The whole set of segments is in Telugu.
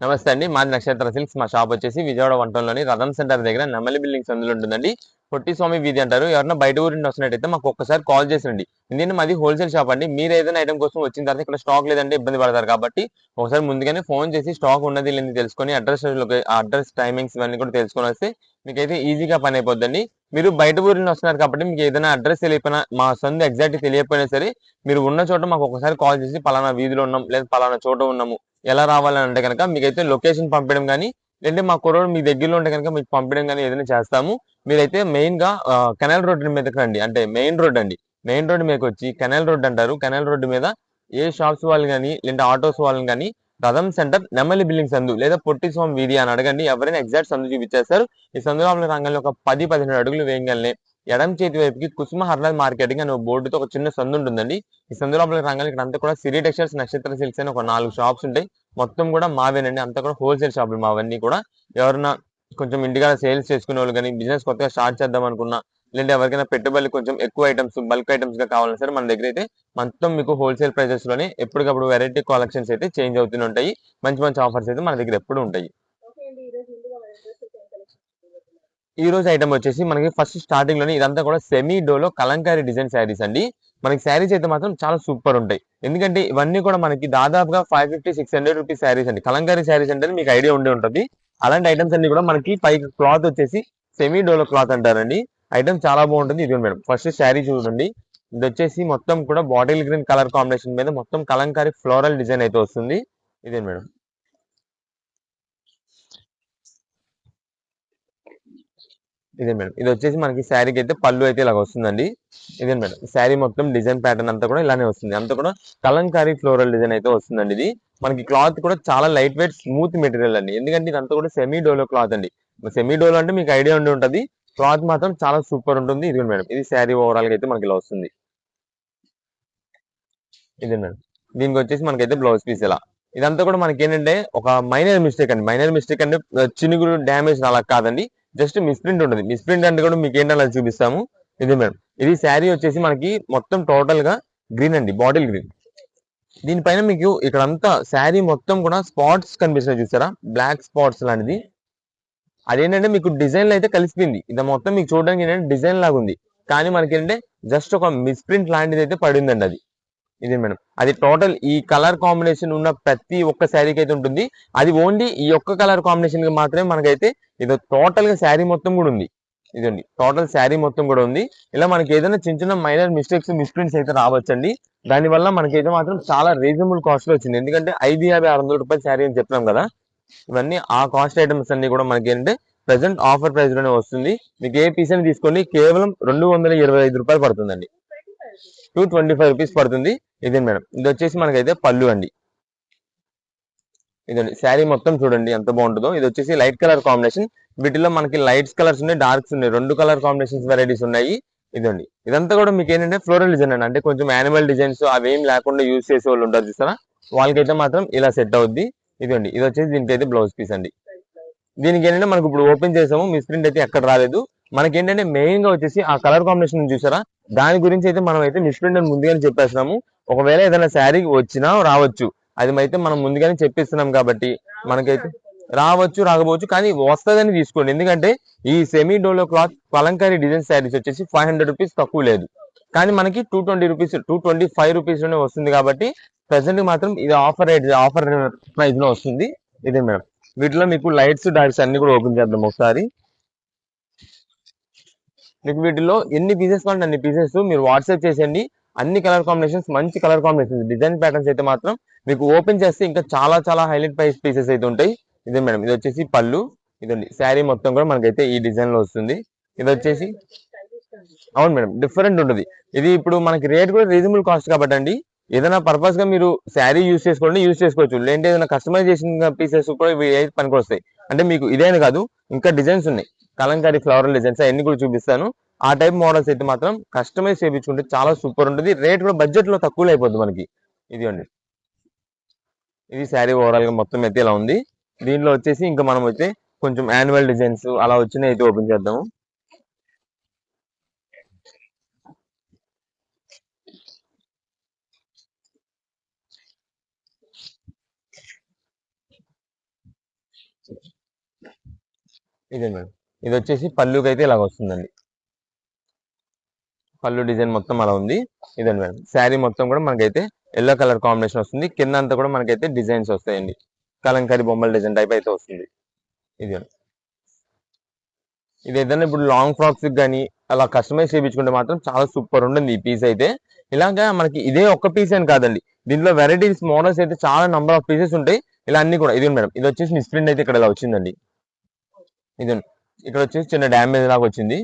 నమస్తే అండి. మాది నక్షత్ర సిల్క్స్. మా షాప్ వచ్చేసి విజయవాడ వంటంలోని రథం సెంటర్ దగ్గర నెమలి బిల్డింగ్స్ అందులో ఉంటుందండి. పొట్టి స్వామి వీధి అంటారు. ఎవరైనా బయట ఊరి నుండి వస్తున్నట్టయితే మాకు ఒక్కసారి కాల్ చేసండి. ఎందుకంటే మాది హోల్సేల్ షాప్ అండి. మీరు ఏదైనా ఐటమ్ కోసం వచ్చిన తర్వాత ఇక్కడ స్టాక్ లేదంటే ఇబ్బంది పడతారు కాబట్టి ఒకసారి ముందుగానే ఫోన్ చేసి స్టాక్ ఉన్నది లేని తెలుసుకొని అడ్రస్ టైమింగ్స్ ఇవన్నీ కూడా తెలుసుకొని వస్తే మీకైతే ఈజీగా పని అయిపోద్దండి. మీరు బయట ఊరి నుండి వస్తున్నారు కాబట్టి మీకు ఏదైనా అడ్రస్ తెలియకపోయినా మా సొంత ఎగ్జాక్ట్ తెలియకపోయినా సరే మీరు ఉన్న చోట మాకు ఒకసారి కాల్ చేసి పలానా వీధిలో ఉన్నాం లేదా పలానా చోట ఉన్నాము ఎలా రావాలని అంటే కనుక మీకైతే లొకేషన్ పంపడం కానీ లేదంటే మా కుర్రోడు మీ దగ్గరలో ఉంటే కనుక మీకు పంపడం కానీ ఏదైనా చేస్తాము. మీరైతే మెయిన్ గా కెనాల్ రోడ్ మీదకి రండి. అంటే మెయిన్ రోడ్ అండి. మెయిన్ రోడ్ మీదకి వచ్చి కెనాల్ రోడ్ అంటారు. కెనాల్ రోడ్ మీద ఏ షాప్స్ వాళ్ళు కానీ లేదంటే ఆటోస్ వాళ్ళని కానీ రథం సెంటర్ నెమలి బిల్డింగ్ సందు లేదా పొట్టి స్వామి వీధి అని అడగండి. ఎవరైనా ఎగ్జాక్ట్ సందు చూపించేస్తారు. ఈ సందులో రంగంలో ఒక 10-15 అడుగులు వేయగలనే ఎడం చేతి వైపుకి కుసుమ హర్లాల్ మార్కెటింగ్ అనే బోర్డుతో ఒక చిన్న సందు ఉంటుందండి. ఈ సందు లోపల రంగాలు ఇక్కడ అంతా కూడా సిరి టెక్స్టైల్స్, నక్షత్ర సిల్క్స్ అని ఒక 4 షాప్స్ ఉంటాయి. మొత్తం కూడా మావేనండి. అంతా కూడా హోల్సేల్ షాపులు మావన్నీ కూడా. ఎవరన్నా కొంచెం ఇంటికాడ సేల్స్ చేసుకునే వాళ్ళు కానీ బిజినెస్ కొత్తగా స్టార్ట్ చేద్దాం అనుకున్నా లేదంటే ఎవరికైనా పెట్టుబడులు కొంచెం ఎక్కువ ఐటమ్స్ బల్క్ ఐటమ్స్ గా కావాలన్నా సరే మన దగ్గర అయితే మొత్తం మీకు హోల్సేల్ ప్రైసెస్ లోనే ఎప్పటికప్పుడు వెరైటీ కలెక్షన్స్ అయితే చేంజ్ అవుతూనే ఉంటాయి. మంచి మంచి ఆఫర్స్ అయితే మన దగ్గర ఎప్పుడు ఉంటాయి. ఈ రోజు ఐటమ్ వచ్చేసి మనకి ఫస్ట్ స్టార్టింగ్ లోనే ఇదంతా కూడా సెమీ డోలో కలంకారీ డిజైన్ శారీస్ అండి. మనకి శారీస్ అయితే మాత్రం చాలా సూపర్ ఉంటాయి. ఎందుకంటే ఇవన్నీ కూడా మనకి దాదాపుగా 550-600 రూపీస్ శారీస్ అండి. కలంకారీ శారీస్ అంటే మీకు ఐడియా ఉండే ఉంటుంది. అలాంటి ఐటమ్స్ అన్ని కూడా మనకి పైకి క్లాత్ వచ్చేసి సెమీ డోలో క్లాత్ అంటారండి. ఐటమ్ చాలా బాగుంటుంది. ఇది మేడం ఫస్ట్ శారీ చూడండి. ఇది వచ్చేసి మొత్తం కూడా బాటిల్ గ్రీన్ కలర్ కాంబినేషన్ మీద మొత్తం కలంకారీ ఫ్లోరల్ డిజైన్ అయితే వస్తుంది. ఇదే మేడం. ఇదే మేడం. ఇది వచ్చేసి మనకి శారీకి అయితే పళ్ళు అయితే ఇలాగ వస్తుందండి. ఇదే మేడం. శారీ మొత్తం డిజైన్ ప్యాటర్న్ అంతా కూడా ఇలానే వస్తుంది. అంతా కూడా కలంకారీ ఫ్లోరల్ డిజైన్ అయితే వస్తుందండి. ఇది మనకి క్లాత్ కూడా చాలా లైట్ వెయిట్ స్మూత్ మెటీరియల్ అండి. ఎందుకంటే ఇదంతా కూడా సెమీ డోలో క్లాత్ అండి. సెమీ డోలో అంటే మీకు ఐడియా ఉండి ఉంటది. క్లాత్ మాత్రం చాలా సూపర్ ఉంటుంది. ఇది మేడం. ఇది శారీ ఓవరాల్ గా అయితే మనకి ఇలా వస్తుంది. ఇదే మేడం. దీనికి వచ్చేసి మనకైతే బ్లౌజ్ పీస్ ఇలా. ఇదంతా కూడా మనకి ఏంటంటే ఒక మైనర్ మిస్టేక్ అండి. మైనర్ మిస్టేక్ అంటే చినుగులు డ్యామేజ్ అలా కాదండి. జస్ట్ మిస్ప్రింట్ ఉంటుంది. మిస్ప్రింట్ అంటే కూడా మీకు ఏంటో అలా చూపిస్తాము. ఇదే మేడం. ఇది శారీ వచ్చేసి మనకి మొత్తం టోటల్ గా గ్రీన్ అండి. Bottle green. దీనిపైన మీకు ఇక్కడ అంతా శారీ మొత్తం కూడా స్పాట్స్ కనిపిస్తాయి చూసారా? బ్లాక్ స్పాట్స్ లాంటిది. అదేంటంటే మీకు డిజైన్ అయితే కలిసిపోయింది. ఇది మొత్తం మీకు చూడడానికి ఏంటంటే డిజైన్ లాగా ఉంది. కానీ మనకి ఏంటంటే జస్ట్ ఒక మిస్ప్రింట్ లాంటిది అయితే పడిందండి అది. ఇది మేడం. అది టోటల్ ఈ కలర్ కాంబినేషన్ ఉన్న ప్రతి ఒక్క శారీకి అయితే ఉంటుంది. అది ఓన్లీ ఈ ఒక్క కలర్ కాంబినేషన్ కి మాత్రమే మనకైతే ఇది టోటల్ గా శారీ మొత్తం కూడా ఉంది. ఇదండి టోటల్ శారీ మొత్తం కూడా ఉంది. ఇలా మనకి ఏదైనా చిన్న చిన్న మైనర్ మిస్టేక్స్ మిస్ప్రింట్స్ అయితే రావచ్చండి. దానివల్ల మనకైతే మాత్రం చాలా రీజనబుల్ కాస్ట్ లో వచ్చింది. ఎందుకంటే 550-600 రూపాయల శారీ అని చెప్తున్నాం కదా. ఇవన్నీ ఆ కాస్ట్ ఐటమ్స్ అన్ని కూడా మనకి ఏంటంటే ప్రెసెంట్ ఆఫర్ ప్రైస్ లోనే వస్తుంది. మీకు ఏ పీస్ అని తీసుకోండి కేవలం 225 రూపాయలు పడుతుందండి. 225 రూపీస్ పడుతుంది. ఇదే మేడం. ఇది వచ్చేసి మనకైతే పళ్ళు అండి. ఇదండి శారీ మొత్తం చూడండి ఎంత బాగుంటుందో. ఇది వచ్చేసి లైట్ కలర్ కాంబినేషన్. వీటిలో మనకి లైట్స్ కలర్స్ ఉన్నాయి, డార్క్స్ ఉన్నాయి. 2 కలర్ కాంబినేషన్స్ వెరైటీస్ ఉన్నాయి. ఇదండి. ఇదంతా కూడా మీకు ఏంటంటే ఫ్లోరల్ డిజైన్ అండి. అంటే కొంచెం యానిమల్ డిజైన్స్ అవేం లేకుండా యూజ్ చేసే వాళ్ళు ఉంటారు చూస్తారా? వాళ్ళకైతే మాత్రం ఇలా సెట్ అవుద్ది. ఇదండి. ఇది వచ్చేసి దీనికైతే బ్లౌజ్ పీస్ అండి. దీనికి ఏంటంటే మనకు ఇప్పుడు ఓపెన్ చేసాము. మిస్ప్రింట్ అయితే ఎక్కడ రాలేదు. మనకి ఏంటంటే మెయిన్ గా వచ్చేసి ఆ కలర్ కాంబినేషన్ చూసారా? దాని గురించి అయితే మనం అయితే మిస్ప్రింట్ అని ముందుగానే చెప్పేస్తున్నాము. ఒకవేళ ఏదైనా శారీ వచ్చినా రావచ్చు. అది అయితే మనం ముందుగానే చెప్పిస్తున్నాం కాబట్టి మనకైతే రావచ్చు రాకపోవచ్చు కానీ వస్తుందని తీసుకోండి. ఎందుకంటే ఈ semi Dolo cloth Kalamkari design saris వచ్చేసి 500 రూపీస్ తక్కువ లేదు. కానీ మనకి 220 రూపీస్ 225 రూపీస్ లోనే వస్తుంది కాబట్టి ప్రెసెంట్ మాత్రం ఇది ఆఫర్ రేట్ ఆఫర్ ప్రైస్ లో వస్తుంది. ఇదే మేడం. వీటిలో మీకు లైట్స్ డార్క్స్ అన్ని కూడా ఓపెన్ చేద్దాం ఒకసారి. మీకు వీటిలో ఎన్ని పీసెస్ కావాలంటే అన్ని పీసెస్ మీరు వాట్సాప్ చేసేయండి. అన్ని కలర్ కాంబినేషన్స్ మంచి కలర్ కాంబినేషన్స్ డిజైన్ ప్యాటర్న్స్ అయితే మాత్రం మీకు ఓపెన్ చేస్తే ఇంకా చాలా చాలా హైలైట్ ప్రైస్ పీసెస్ అయితే ఉంటాయి. ఇదే మేడం. ఇది వచ్చేసి పళ్ళు. ఇదండి శారీ మొత్తం కూడా మనకైతే ఈ డిజైన్ లో వస్తుంది. ఇది వచ్చేసి అవును మేడం. డిఫరెంట్ ఉంటుంది. ఇది ఇప్పుడు మనకి రేట్ కూడా రీజనబుల్ కాస్ట్ కాబట్టి అండి. ఏదైనా పర్పస్ గా మీరు శారీ యూస్ చేసుకోవచ్చు. లేదంటే ఏదైనా కస్టమైజ్ చేసిన పీసెస్ కూడా ఇవి పనికి వస్తాయి. అంటే మీకు ఇదేని కాదు ఇంకా డిజైన్స్ ఉన్నాయి. కలంకారీ ఫ్లవరల్ డిజైన్స్ అవన్నీ కూడా చూపిస్తాను. ఆ టైప్ మోడల్స్ అయితే మాత్రం కస్టమైజ్ చేయించుకుంటే చాలా సూపర్ ఉంటుంది. రేట్ కూడా బడ్జెట్ లో తక్కువలో అయిపోద్ది మనకి. ఇది అండి. ఇది శారీ ఓవరాల్ గా మొత్తం అయితే ఇలా ఉంది. దీంట్లో వచ్చేసి ఇంకా మనం అయితే కొంచెం యాన్యువల్ డిజైన్స్ అలా వచ్చినాయి అయితే ఓపెన్ చేద్దాము. ఇదే మేడం, ఇది వచ్చేసి పళ్ళుకి అయితే ఇలాగ వస్తుందండి. పళ్ళు డిజైన్ మొత్తం అలా ఉంది. ఇదండి మేడం, శారీ మొత్తం కూడా మనకైతే ఎల్లో కలర్ కాంబినేషన్ వస్తుంది. కింద అంతా కూడా మనకైతే డిజైన్స్ వస్తాయండి. కలంకారీ బొమ్మల డిజైన్ టైప్ అయితే వస్తుంది. ఇది ఇది ఏదైనా ఇప్పుడు లాంగ్ ఫ్రాక్స్ కానీ అలా కస్టమైజ్ చేయించుకుంటే మాత్రం చాలా సూపర్ ఉంటుంది ఈ పీస్ అయితే. ఇలాగా మనకి ఇదే ఒక్క పీస్ అని కాదండి, దీంట్లో వెరైటీస్ మోడల్స్ అయితే చాలా నంబర్ ఆఫ్ పీసెస్ ఉంటాయి. ఇలా అన్ని కూడా ఇది మేడం, ఇది వచ్చేసి మిస్ప్రింట్ అయితే ఇక్కడ ఇలా వచ్చిందండి. ఇది ఇక్కడ వచ్చేసి చిన్న డ్యామేజ్ లాగా వచ్చింది.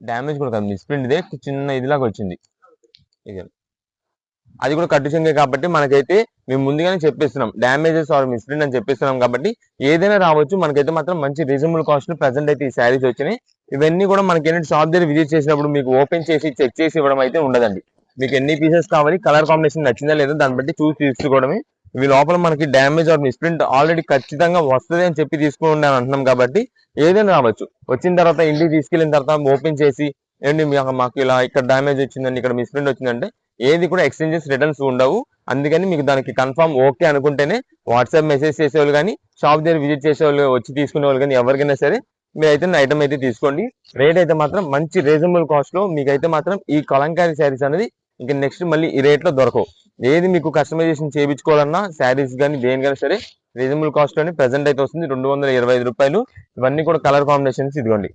డ్యామేజ్ కూడా కాదు, మిస్ప్రింట్ ఇదే చిన్న ఇదిలాగా వచ్చింది. ఇది అది కూడా కట్టు చెంగే కాబట్టి మనకైతే మేము ముందుగానే చెప్పేస్తున్నాం, డ్యామేజెస్ ఆర్ మిస్ప్రింట్ అని చెప్పేస్తున్నాం కాబట్టి ఏదైనా రావచ్చు. మనకైతే మాత్రం మంచి రీజనబుల్ కాస్ట్ ప్రెసెంట్ అయితే ఈ శారీస్ వచ్చినాయి. ఇవన్నీ కూడా మనకి ఏంటంటే షాప్ దగ్గర విజిట్ చేసినప్పుడు మీకు ఓపెన్ చేసి చెక్ చేసి ఇవ్వడం అయితే ఉండదండి. మీకు ఎన్ని పీసెస్ కావాలి, కలర్ కాంబినేషన్ నచ్చిందా లేదా దాన్ని బట్టి చూసి తీసుకోవడమే. ఇవి లోపల మనకి డ్యామేజ్ ఆర్ మిస్ప్రింట్ ఆల్రెడీ ఖచ్చితంగా వస్తుంది అని చెప్పి తీసుకుని అంటున్నాం కాబట్టి ఏదైనా రావచ్చు. వచ్చిన తర్వాత ఇంటికి తీసుకెళ్ళిన తర్వాత ఓపెన్ చేసి ఏంటి మాకు ఇలా ఇక్కడ డ్యామేజ్ వచ్చిందండి, ఇక్కడ మిస్ప్రింట్ వచ్చిందంటే ఏది కూడా ఎక్స్చేంజెస్ రిటర్న్స్ ఉండవు. అందుకని మీకు దానికి కన్ఫర్మ్ ఓకే అనుకుంటేనే వాట్సాప్ మెసేజ్ చేసేవాళ్ళు కానీ షాప్ దగ్గర విజిట్ చేసేవాళ్ళు వచ్చి తీసుకునే వాళ్ళు కానీ ఎవరికైనా సరే మీరైతే ఐటమ్ అయితే తీసుకోండి. రేట్ అయితే మాత్రం మంచి రీజనబుల్ కాస్ట్ లో మీకైతే మాత్రం ఈ కలంకారీ శారీస్ అనేది ఇంకా నెక్స్ట్ మళ్ళీ ఈ రేట్ లో దొరకవు. ఏది మీకు కస్టమైజేషన్ చేయించుకోవాలన్నా శారీస్ కానీ దేనికైనా సరే రీజనబుల్ కాస్ట్ లోని ప్రెసెంట్ అయితే వస్తుంది 225 రూపాయలు. ఇవన్నీ కూడా కలర్ కాంబినేషన్స్ ఇదిగోండి.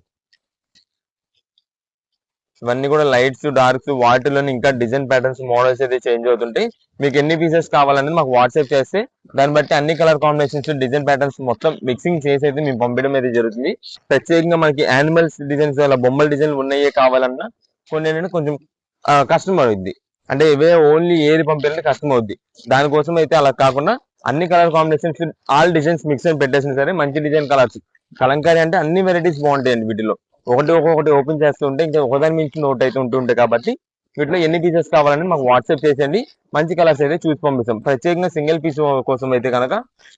ఇవన్నీ కూడా లైట్స్ డార్క్స్ వాటిలోని ఇంకా డిజైన్ ప్యాటర్న్స్ మోడల్స్ అయితే చేంజ్ అవుతుంటాయి. మీకు ఎన్ని పీసెస్ కావాలనేది మాకు వాట్సాప్ చేస్తే దాన్ని బట్టి అన్ని కలర్ కాంబినేషన్స్ డిజైన్ ప్యాటర్న్స్ మొత్తం మిక్సింగ్ చేసి అయితే మేము పంపించడం అయితే జరుగుతుంది. ప్రత్యేకంగా మనకి యానిమల్స్ డిజైన్స్ అలా బొమ్మల డిజైన్లు ఉన్నాయే కావాలన్నా కొన్ని ఏంటంటే కొంచెం కష్టం అవుద్ది. అంటే ఇవే ఓన్లీ ఏది పంపించాలంటే కష్టం అవుద్ది. దానికోసం అయితే అలా కాకుండా అన్ని colour combinations all designs mix అని పెట్టేసిన సరే మంచి డిజైన్ కలర్స్. కలంకారీ అంటే అన్ని వెరైటీస్ బాగుంటాయండి. వీటిలో ఒక్కొక్కటి ఓపెన్ చేస్తుంటే ఇంకా ఒకదాని మించి నోట్ అయితే ఉంటుంటాయి కాబట్టి వీటిలో ఎన్ని పీసెస్ కావాలని మాకు వాట్సాప్ చేసేయండి. మంచి కలర్స్ అయితే చూసి పంపిస్తాం. ప్రత్యేకంగా సింగిల్ పీస్ కోసం అయితే కనుక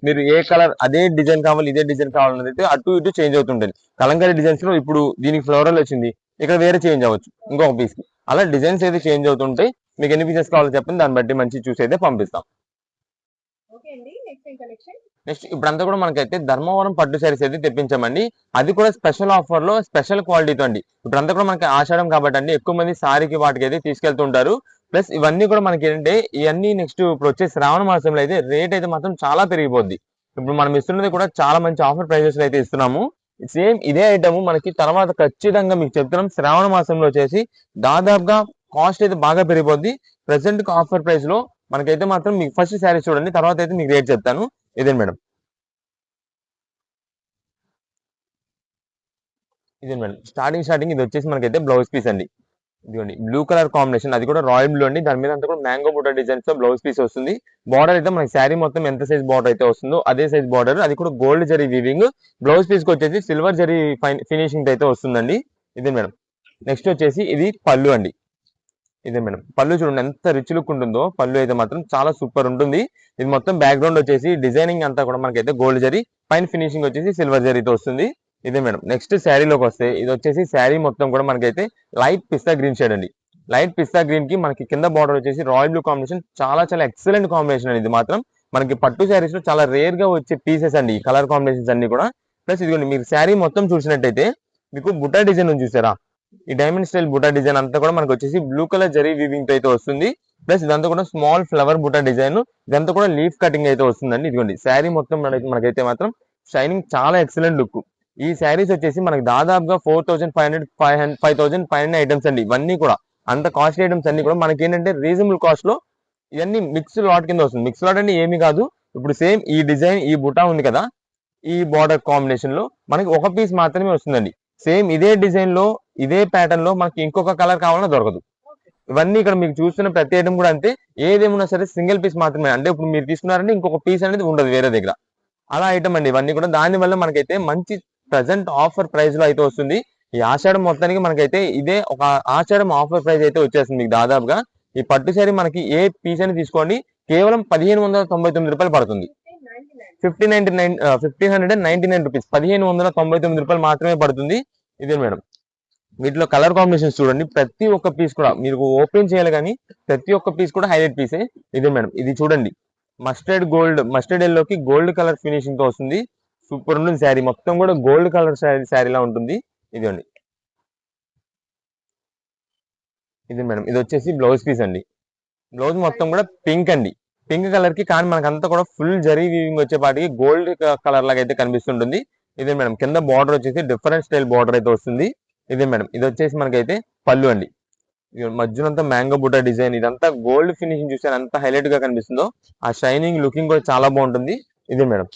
మీరు ఏ కలర్ అదే డిజైన్ కావాలి ఇదే డిజైన్ కావాలనేది అయితే అటు ఇటు చేంజ్ అవుతుంటుంది. కలంకారీ డిజైన్స్ లో ఇప్పుడు దీనికి ఫ్లోరల్ వచ్చింది, ఇక్కడ వేరే చేంజ్ అవ్వచ్చు ఇంకొక పీస్ కి. అలా డిజైన్స్ అయితే చేంజ్ అవుతుంటాయి. మీకు ఎన్ని పీసెస్ కావాలో చెప్పండి, దాన్ని బట్టి మంచి చూసి అయితే పంపిస్తాం. నెక్స్ట్ ఇప్పుడంతా కూడా మనకైతే ధర్మవరం పట్టు శారీస్ అయితే తెప్పించామండి. అది కూడా స్పెషల్ ఆఫర్ లో స్పెషల్ క్వాలిటీతో అండి. ఇప్పుడంతా కూడా మనకి ఆషాఢం కాబట్టి అండి ఎక్కువ మంది సారీకి వాటికి అయితే తీసుకెళ్తుంటారు. ప్లస్ ఇవన్నీ కూడా మనకి ఏంటంటే ఇవన్నీ నెక్స్ట్ ఇప్పుడు వచ్చే శ్రావణ మాసంలో అయితే రేట్ అయితే మాత్రం చాలా పెరిగిపోద్ది. ఇప్పుడు మనం ఇస్తున్నది కూడా చాలా మంచి ఆఫర్ ప్రైజెస్ అయితే ఇస్తున్నాము. సేమ్ ఇదే ఐటమ్ మనకి తర్వాత ఖచ్చితంగా మీకు చెప్తున్నాం శ్రావణ మాసంలో వచ్చేసి దాదాపుగా కాస్ట్ అయితే బాగా పెరిగిపోద్ది. ప్రెసెంట్ ఆఫర్ ప్రైస్ లో మనకైతే మాత్రం మీకు ఫస్ట్ శారీ చూడండి, తర్వాత అయితే మీకు రేట్ చెప్తాను. ఇదే మేడం, ఇదే మేడం స్టార్టింగ్ ఇది వచ్చేసి మనకైతే బ్లౌజ్ పీస్ అండి. ఇదిగోండి బ్లూ కలర్ కాంబినేషన్, అది కూడా రాయల్ బ్లూ అండి. దాని మీద అంతా కూడా మ్యాంగో బుట్ట డిజైన్స్ తో బ్లౌజ్ పీస్ వస్తుంది. బార్డర్ అయితే మనకి శారీ మొత్తం ఎంత సైజ్ బార్డర్ అయితే వస్తుందో అదే సైజ్ బార్డర్, అది కూడా gold zari weaving. Blouse piece కి వచ్చేసి సిల్వర్ జరీ ఫినిషింగ్ అయితే వస్తుందండి. ఇదే మేడం, నెక్స్ట్ వచ్చేసి ఇది పళ్ళు అండి. ఇదే మేడం పళ్ళు చూడండి ఎంత రిచ్ లుక్ ఉంటుందో. పళ్ళు అయితే మాత్రం చాలా సూపర్ ఉంటుంది. ఇది మొత్తం బ్యాక్గ్రౌండ్ వచ్చేసి డిజైనింగ్ అంతా కూడా మనకైతే గోల్డ్ జరీ, పైన ఫినిషింగ్ వచ్చేసి సిల్వర్ జరీతో వస్తుంది. ఇదే మేడం, నెక్స్ట్ శారీలోకి వస్తే ఇది వచ్చేసి శారీ మొత్తం కూడా మనకైతే లైట్ పిస్తా గ్రీన్ షేడ్ అండి. లైట్ పిస్తా గ్రీన్ కి మనకి కింద బార్డర్ వచ్చేసి రాయల్ బ్లూ కాంబినేషన్, చాలా చాలా ఎక్సలెంట్ కాంబినేషన్ అండి. ఇది మాత్రం మనకి పట్టు శారీస్ లో చాలా రేర్ గా వచ్చే పీసెస్ అండి ఈ కలర్ కాంబినేషన్స్ అన్ని కూడా. ప్లస్ ఇదిగోండి మీరు శారీ మొత్తం చూసినట్టయితే మీకు బుటా డిజైన్ ఉంది చూసారా, ఈ డైమండ్ స్టైల్ బుటా డిజైన్ అంతా కూడా మనకు వచ్చేసి బ్లూ కలర్ జరీ వీవింగ్ తో అయితే వస్తుంది. ప్లస్ ఇదంతా కూడా స్మాల్ ఫ్లవర్ బుటా డిజైన్, ఇదంతా కూడా లీఫ్ కటింగ్ అయితే వస్తుందండి. ఇదిగోండి శారీ మొత్తం మనకైతే మాత్రం షైనింగ్ చాలా ఎక్సలెంట్ లుక్. ఈ శారీస్ వచ్చేసి మనకి దాదాపుగా 4500 ఐటమ్స్ అండి. ఇవన్నీ కూడా అంత కాస్ట్లీ ఐటమ్స్ అన్ని కూడా మనకి ఏంటంటే రీజనబుల్ కాస్ట్ లో ఇవన్నీ మిక్స్ లాట్ కింద వస్తుంది. మిక్స్ లాట్ అంటే ఏమి కాదు, ఇప్పుడు సేమ్ ఈ డిజైన్ ఈ బుటా ఉంది కదా, ఈ బార్డర్ కాంబినేషన్ లో మనకి ఒక పీస్ మాత్రమే వస్తుందండి. సేమ్ ఇదే డిజైన్ లో ఇదే ప్యాటర్న్ లో మనకి ఇంకొక కలర్ కావాలన్నా దొరకదు. ఇవన్నీ ఇక్కడ మీకు చూస్తున్న ప్రతి ఐటమ్ కూడా అంతే, ఏదేమున్నా సరే సింగిల్ పీస్ మాత్రమే. అంటే ఇప్పుడు మీరు తీసుకున్నారంటే ఇంకొక పీస్ అనేది ఉండదు వేరే దగ్గర, అలా ఐటమ్ అండి ఇవన్నీ కూడా. దాని వల్ల మనకైతే మంచి ప్రజెంట్ ఆఫర్ ప్రైస్ లో అయితే వస్తుంది. ఈ ఆషాఢం మొత్తానికి మనకైతే ఇదే ఒక ఆషాఢం ఆఫర్ ప్రైస్ అయితే వచ్చేస్తుంది మీకు. దాదాపుగా ఈ పట్టు శారీ మనకి ఏ పీస్ అని తీసుకోండి కేవలం 1599 రూపాయలు పడుతుంది. 1599 రూపీస్, 1599 రూపాయలు మాత్రమే పడుతుంది. ఇదే మేడం, వీటిలో కలర్ కాంబినేషన్స్ చూడండి. ప్రతి ఒక్క పీస్ కూడా మీరు ఓపెన్ చేయాలి కానీ ప్రతి ఒక్క పీస్ కూడా హైలైట్ పీసే. ఇదే మేడం, ఇది చూడండి మస్టర్డ్ ఎల్లోకి గోల్డ్ కలర్ ఫినిషింగ్ తో వస్తుంది. సూపర్ ఉంటుంది శారీ, మొత్తం కూడా గోల్డ్ కలర్ శారీలా ఉంటుంది. ఇదిగోండి, ఇది మేడం, ఇది వచ్చేసి బ్లౌజ్ పీస్ అండి. బ్లౌజ్ మొత్తం కూడా పింక్ అండి, పింక్ కలర్ కి, కానీ మనకంతా కూడా ఫుల్ జరీ వీవింగ్ వచ్చేపాటికి గోల్డ్ కలర్ లాగా అయితే కనిపిస్తుంటుంది. ఇదే మేడం, కింద బార్డర్ వచ్చేసి డిఫరెంట్ స్టైల్ బార్డర్ అయితే వస్తుంది. ఇదే మేడం, ఇది వచ్చేసి మనకైతే పళ్ళు అండి. మధ్యలో అంతా మ్యాంగో బుట్ట డిజైన్, ఇదంతా గోల్డ్ ఫినిషింగ్ చూసారు ఎంత హైలైట్ గా కనిపిస్తుందో. ఆ షైనింగ్ లుకింగ్ కూడా చాలా బాగుంటుంది. ఇదే మేడం,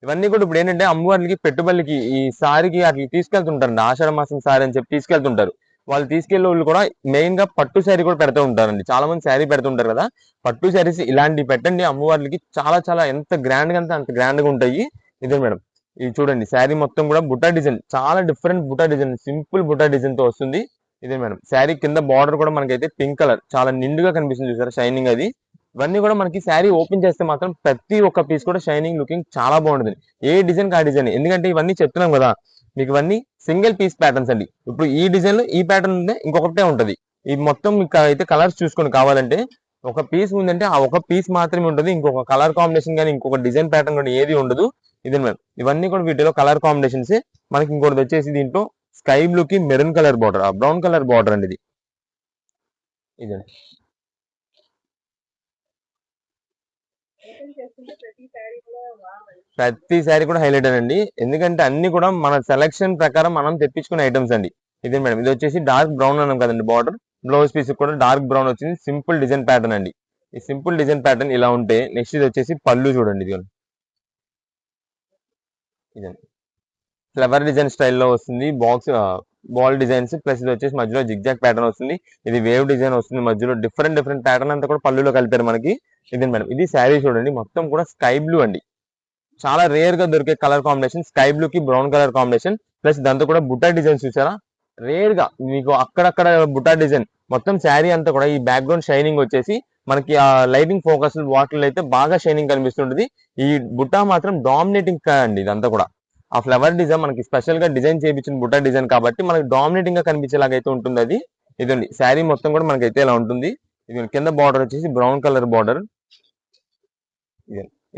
ఇవన్నీ కూడా ఇప్పుడు ఏంటంటే అమ్మవారికి పెట్టుబడికి ఈ సారీకి అట్లా తీసుకెళ్తుంటారండి, ఆషాఢ మాసం సారీ అని చెప్పి తీసుకెళ్తుంటారు. వాళ్ళు తీసుకెళ్లే వాళ్ళు కూడా మెయిన్ గా పట్టు శారీ కూడా పెడుతూ ఉంటారండి. చాలా మంది శారీ పెడుతుంటారు కదా, పట్టు శారీస్ ఇలాంటివి పెట్టండి అమ్మవారికి, చాలా చాలా ఎంత గ్రాండ్ గా అంటే అంత గ్రాండ్ గా ఉంటాయి. ఇదే మేడం, ఇది చూడండి, శారీ మొత్తం కూడా బుట్టా డిజైన్, చాలా different Butta design, simple Butta design తో వస్తుంది. ఇదే మేడం, శారీ కింద బార్డర్ కూడా మనకైతే పింక్ కలర్ చాలా నిండుగా కనిపిస్తుంది చూసారా షైనింగ్ అది. ఇవన్నీ కూడా మనకి శారీ ఓపెన్ చేస్తే మాత్రం ప్రతి ఒక్క పీస్ కూడా షైనింగ్ లుకింగ్ చాలా బాగుంటుంది. ఏ డిజైన్ ఆ డిజైన్, ఎందుకంటే ఇవన్నీ చెప్తున్నాం కదా మీకు, ఇవన్నీ సింగిల్ పీస్ ప్యాటర్న్స్ అండి. ఇప్పుడు ఈ డిజైన్ లో ఈ ప్యాటర్న్ ఉంటే ఇంకొకటే ఉంటది. ఈ మొత్తం మీకు అయితే కలర్స్ చూసుకొని కావాలంటే, ఒక పీస్ ఉందంటే ఆ ఒక పీస్ మాత్రమే ఉంటుంది, ఇంకొక కలర్ కాంబినేషన్ కానీ ఇంకొక డిజైన్ ప్యాటర్న్ కానీ ఏది ఉండదు. ఇదే మేడం, ఇవన్నీ కూడా వీటిలో కలర్ కాంబినేషన్స్. మనకి ఇంకోటి వచ్చేసి దీంట్లో స్కై బ్లూ కి maroon colour border, brown colour border అండి ఇది. ఇదే ప్రతి శారీ కూడా హైలైట్ అండి, ఎందుకంటే అన్ని కూడా మన సెలక్షన్ ప్రకారం మనం తెప్పించుకునే ఐటమ్స్ అండి. ఇదే మేడం, ఇది వచ్చేసి డార్క్ బ్రౌన్ అన్నాం కదండి బార్డర్, బ్లౌజ్ పీస్ కూడా డార్క్ బ్రౌన్ వచ్చింది, సింపుల్ డిజైన్ ప్యాటర్న్ అండి. ఈ సింపుల్ డిజైన్ ప్యాటర్న్ ఇలా ఉంటే, నెక్స్ట్ ఇది వచ్చేసి పళ్ళు చూడండి, ఇది ఇదే ఫ్లవర్ డిజైన్ స్టైల్లో వస్తుంది, బాల్ డిజైన్స్ ప్లస్ ఇది వచ్చేసి మధ్యలో జిగ్జాగ్ ప్యాటర్న్ వస్తుంది. ఇది వేవ్ డిజైన్ వస్తుంది, మధ్యలో డిఫరెంట్ డిఫరెంట్ ప్యాటర్న్ అంతా కూడా పళ్ళులో కలిపారు మనకి. ఇదే మేడం, ఇది శారీ చూడండి, మొత్తం కూడా స్కై బ్లూ అండి, చాలా రేర్ గా దొరికే కలర్ కాంబినేషన్, స్కై బ్లూ కి బ్రౌన్ కలర్ కాంబినేషన్, ప్లస్ దాంతో కూడా బుట్టా డిజైన్స్ చూసారా, రేర్ గా మీకు అక్కడక్కడ బుట్టా డిజైన్. మొత్తం శారీ అంతా కూడా ఈ బ్యాక్గ్రౌండ్ షైనింగ్ వచ్చేసి మనకి ఆ లైటింగ్ ఫోకస్ వాటిలో అయితే బాగా షైనింగ్ కనిపిస్తుంటది. ఈ బుట్టా మాత్రం డామినేటింగ్ అండి, ఇదంతా కూడా ఆ ఫ్లవర్ డిజైన్ మనకి స్పెషల్ గా డిజైన్ చేయించిన బుట్టా డిజైన్ కాబట్టి మనకి డామినేటింగ్ గా కనిపించేలాగా అయితే ఉంటుంది అది. ఇదండి శారీ మొత్తం కూడా మనకైతే ఇలా ఉంటుంది. ఇది కింద బార్డర్ వచ్చేసి బ్రౌన్ కలర్ బార్డర్.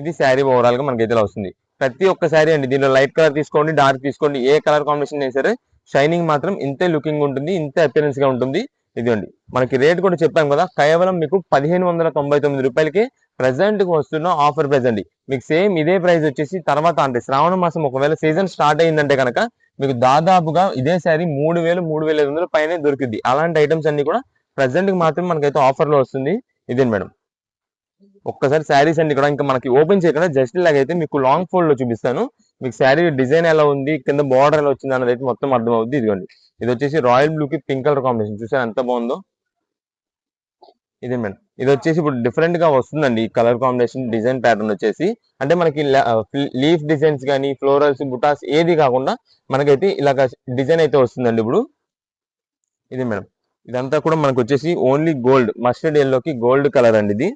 ఇది శారీ ఓవరాల్ గా మనకైతే ఇలా వస్తుంది. ప్రతి ఒక్క శారీ అండి, దీనిలో లైట్ కలర్ తీసుకోండి, డార్క్ తీసుకోండి, ఏ కలర్ కాంబినేషన్ అయినా సరే షైనింగ్ మాత్రం ఇంతే లుకింగ్ ఉంటుంది, ఇంతే అపియరెన్స్ గా ఉంటుంది. ఇదండి, మనకి రేట్ కూడా చెప్పాం కదా, కేవలం మీకు 1599 రూపాయలకి ప్రెసెంట్ కి వస్తున్న ఆఫర్ ప్రైస్ అండి. మీకు సేమ్ ఇదే ప్రైస్ వచ్చేసి తర్వాత అంటే శ్రావణ మాసం ఒకవేళ సీజన్ స్టార్ట్ అయ్యిందంటే కనుక మీకు దాదాపుగా ఇదే శారీ 3000 3500 పైనే దొరికింది. అలాంటి ఐటమ్స్ అన్ని కూడా ప్రెసెంట్ కి మాత్రం మనకైతే ఆఫర్ లో వస్తుంది. ఇదే మేడం, ఒక్కసారి శారీస్ అన్ని కూడా ఇంకా మనకి ఓపెన్ చేయకుండా జస్ట్ ఇలాగైతే మీకు లాంగ్ ఫోల్డ్ లో చూపిస్తాను. మీకు శారీ డిజైన్ ఎలా ఉంది, కింద బార్డర్ ఎలా వచ్చింది అన్నది అయితే మొత్తం అర్థం అవుతుంది. ఇదిగోండి, ఇది వచ్చేసి రాయల్ బ్లూ కి పింక్ కలర్ కాంబినేషన్ చూసారు ఎంత బాగుందో. ఇదే మేడం, ఇది వచ్చేసి ఇప్పుడు డిఫరెంట్ గా వస్తుందండి ఈ కలర్ కాంబినేషన్ డిజైన్ ప్యాటర్న్ వచ్చేసి. అంటే మనకి లీఫ్ డిజైన్స్ కానీ ఫ్లోరల్స్ బుటాస్ ఏది కాకుండా మనకైతే ఇలాగ డిజైన్ అయితే వస్తుందండి ఇప్పుడు. ఇది మేడం, ఇదంతా కూడా మనకు వచ్చేసి ఓన్లీ గోల్డ్ మస్టర్డ్ ఎల్లోకి గోల్డ్ కలర్ అండి ఇది.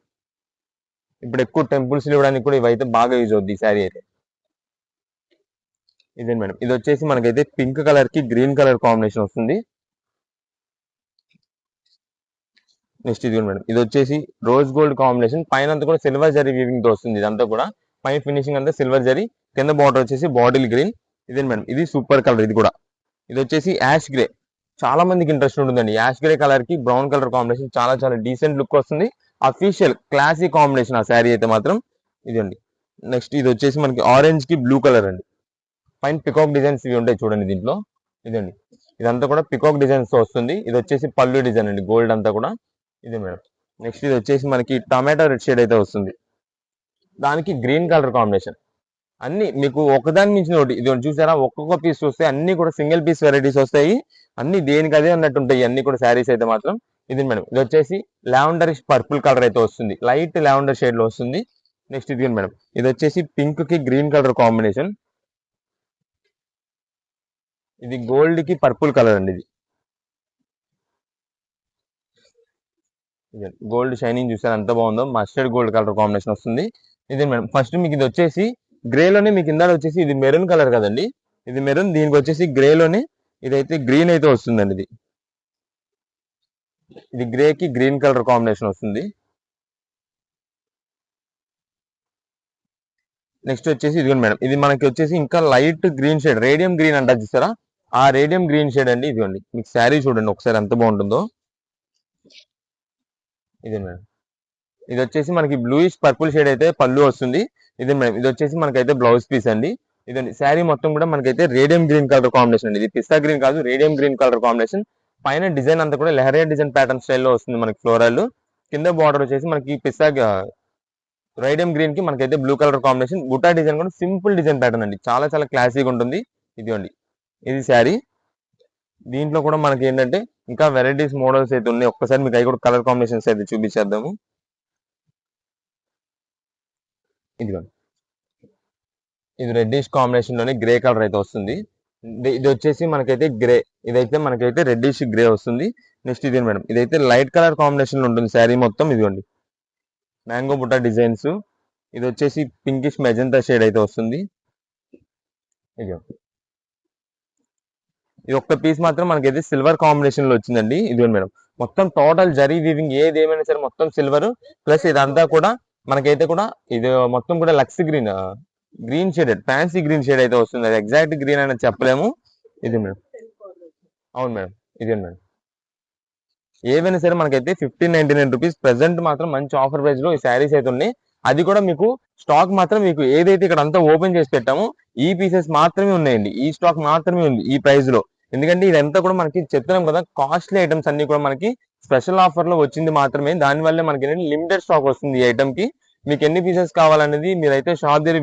ఇప్పుడు ఎక్కువ టెంపుల్స్ ఇవ్వడానికి కూడా ఇవైతే బాగా యూజ్ అవుద్ది ఈ శారీ అయితే. ఇదే మేడం, ఇది వచ్చేసి మనకైతే పింక్ కలర్ కి గ్రీన్ కలర్ కాంబినేషన్ వస్తుంది. నెక్స్ట్ ఇది మేడం, ఇది వచ్చేసి రోజ్ గోల్డ్ కాంబినేషన్, పైన అంతా కూడా సిల్వర్ జరీ వీవింగ్ తో వస్తుంది. ఇదంతా కూడా పైన ఫినిషింగ్ అంతా సిల్వర్ జరీ, కింద బార్డర్ వచ్చేసి బాటిల్ గ్రీన్. ఇదే మేడం, ఇది సూపర్ కలర్ ఇది కూడా. ఇది వచ్చేసి యాష్ గ్రే, చాలా మందికి ఇంట్రెస్ట్ ఉంటుందండి. యాష్ గ్రే కలర్ కి బ్రౌన్ కలర్ కాంబినేషన్ చాలా చాలా డీసెంట్ లుక్ వస్తుంది. అఫీషియల్ క్లాసిక్ కాంబినేషన్ ఆ శారీ అయితే మాత్రం. ఇదండి, నెక్స్ట్ ఇది వచ్చేసి మనకి ఆరెంజ్ కి బ్లూ కలర్ అండి, పైన పికాక్ డిజైన్స్ ఇవి ఉంటాయి చూడండి దీంట్లో. ఇదండి, ఇదంతా కూడా పికాక్ డిజైన్స్ తో వస్తుంది. ఇది వచ్చేసి పళ్ళు డిజైన్ అండి, గోల్డ్ అంతా కూడా. ఇదే మేడం, నెక్స్ట్ ఇది వచ్చేసి మనకి టమాటో రెడ్ షేడ్ అయితే వస్తుంది, దానికి గ్రీన్ కలర్ కాంబినేషన్. అన్ని మీకు ఒకదాని మించిన ఒకటి, ఇది చూసారా ఒక్కొక్క పీస్ వస్తే అన్ని కూడా సింగిల్ పీస్ వెరైటీస్ వస్తాయి, అన్ని దేనికి అదే అన్నట్టు ఉంటాయి అన్ని కూడా శారీస్ అయితే మాత్రం. ఇది మేడం, ఇది వచ్చేసి లావెండర్ పర్పుల్ కలర్ అయితే వస్తుంది, లైట్ లావెండర్ షేడ్ లో వస్తుంది. నెక్స్ట్ ఇది మేడం, ఇది వచ్చేసి పింక్ కి గ్రీన్ కలర్ కాంబినేషన్, ఇది గోల్డ్ కి పర్పుల్ కలర్ అండి. ఇది గోల్డ్ షైనింగ్ చూసారు ఎంత బాగుందో, మస్టర్డ్ గోల్డ్ కలర్ కాంబినేషన్ వస్తుంది. ఇది మేడం, ఫస్ట్ మీకు ఇది వచ్చేసి గ్రే లోనే, మీకు ఇందాక వచ్చేసి ఇది మెరూన్ కలర్ కదండి, ఇది మెరూన్, దీనికి వచ్చేసి గ్రే లోనే ఇదైతే గ్రీన్ అయితే వస్తుందండి. ఇది గ్రే కి గ్రీన్ కలర్ కాంబినేషన్ వస్తుంది. నెక్స్ట్ వచ్చేసి ఇదిగోండి మేడం, ఇది మనకి వచ్చేసి ఇంకా light green shade, radium green అంటారు చూసారా, ఆ రేడియం గ్రీన్ షేడ్ అండి. ఇదిగోండి మీకు శారీ చూడండి ఒకసారి ఎంత బాగుంటుందో. ఇది మేడం, ఇది వచ్చేసి మనకి బ్లూయిష్ పర్పుల్ షేడ్ అయితే పళ్ళు వస్తుంది. ఇది మేడం, ఇది వచ్చేసి మనకైతే బ్లౌజ్ పీస్ అండి. ఇదండి శారీ మొత్తం కూడా మనకైతే రేడియం గ్రీన్ కలర్ కాంబినేషన్ అండి. ఇది పిస్తా గ్రీన్ కాదు, రేడియం గ్రీన్ కలర్ కాంబినేషన్. పైన డిజైన్ అంతా కూడా లెహరియా డిజైన్ ప్యాటర్న్ స్టైల్లో వస్తుంది మనకి ఫ్లోరల్. కింద బార్డర్ వచ్చేసి మనకి పిస్తా రేడియం గ్రీన్ కి మనకైతే blue colour combination. Buta design కూడా సింపుల్ డిజైన్ ప్యాటర్న్ అండి, చాలా చాలా క్లాసీగా ఉంటుంది. ఇదిగోండి ఇది శారీ. దీంట్లో కూడా మనకి ఏంటంటే ఇంకా వెరైటీస్ మోడల్స్ అయితే ఉన్నాయి. ఒక్కసారి మీకు అవి కూడా కలర్ కాంబినేషన్స్ అయితే చూపించేద్దాము. ఇదిగోండి, ఇది రెడ్డిష్ కాంబినేషన్ లోనే గ్రే కలర్ అయితే వస్తుంది. ఇది వచ్చేసి మనకైతే గ్రే, ఇదైతే మనకైతే రెడ్డిష్ గ్రే వస్తుంది. నెక్స్ట్ ఇది మేడం, ఇదైతే లైట్ కలర్ కాంబినేషన్ లో ఉంటుంది శారీ మొత్తం. ఇదిగోండి మ్యాంగో బుట్ట డిజైన్స్. ఇది వచ్చేసి పింకిష్ మెజంతా షేడ్ అయితే వస్తుంది. ఇదిగో ఇది ఒక్క పీస్ మాత్రం మనకైతే సిల్వర్ కాంబినేషన్ లో వచ్చిందండి. ఇదిగోండి మేడం, మొత్తం టోటల్ జరీ వీవింగ్ ఏది ఏమైనా సరే మొత్తం సిల్వర్. ప్లస్ ఇదంతా కూడా మనకైతే కూడా ఇది మొత్తం కూడా lux green, green shaded fancy green shade అయితే వస్తుంది. అది ఎగ్జాక్ట్ గ్రీన్ అనేది చెప్పలేము. ఇది మేడం, అవును మేడం, ఇదే మేడం. ఏవైనా సరే మనకైతే 1599 రూపీస్. ప్రెసెంట్ మాత్రం మంచి ఆఫర్ ప్రైస్ లో ఈ శారీస్ అయితే ఉన్నాయి. అది కూడా మీకు స్టాక్ మాత్రం మీకు ఏదైతే ఇక్కడ అంతా ఓపెన్ చేసి పెట్టామో ఈ పీసెస్ మాత్రమే ఉన్నాయండి. ఈ స్టాక్ మాత్రమే ఉంది ఈ ప్రైస్ లో. ఎందుకంటే ఇదంతా కూడా మనకి చెప్తున్నాం కదా, కాస్ట్లీ ఐటమ్స్ అన్ని కూడా మనకి స్పెషల్ ఆఫర్ లో వచ్చింది మాత్రమే. దానివల్ల మనకి లిమిటెడ్ స్టాక్ వస్తుంది ఈ ఐటమ్ కి. మీకు ఎన్ని పీసెస్ కావాలనేది మీరైతే షాప్ దగ్గర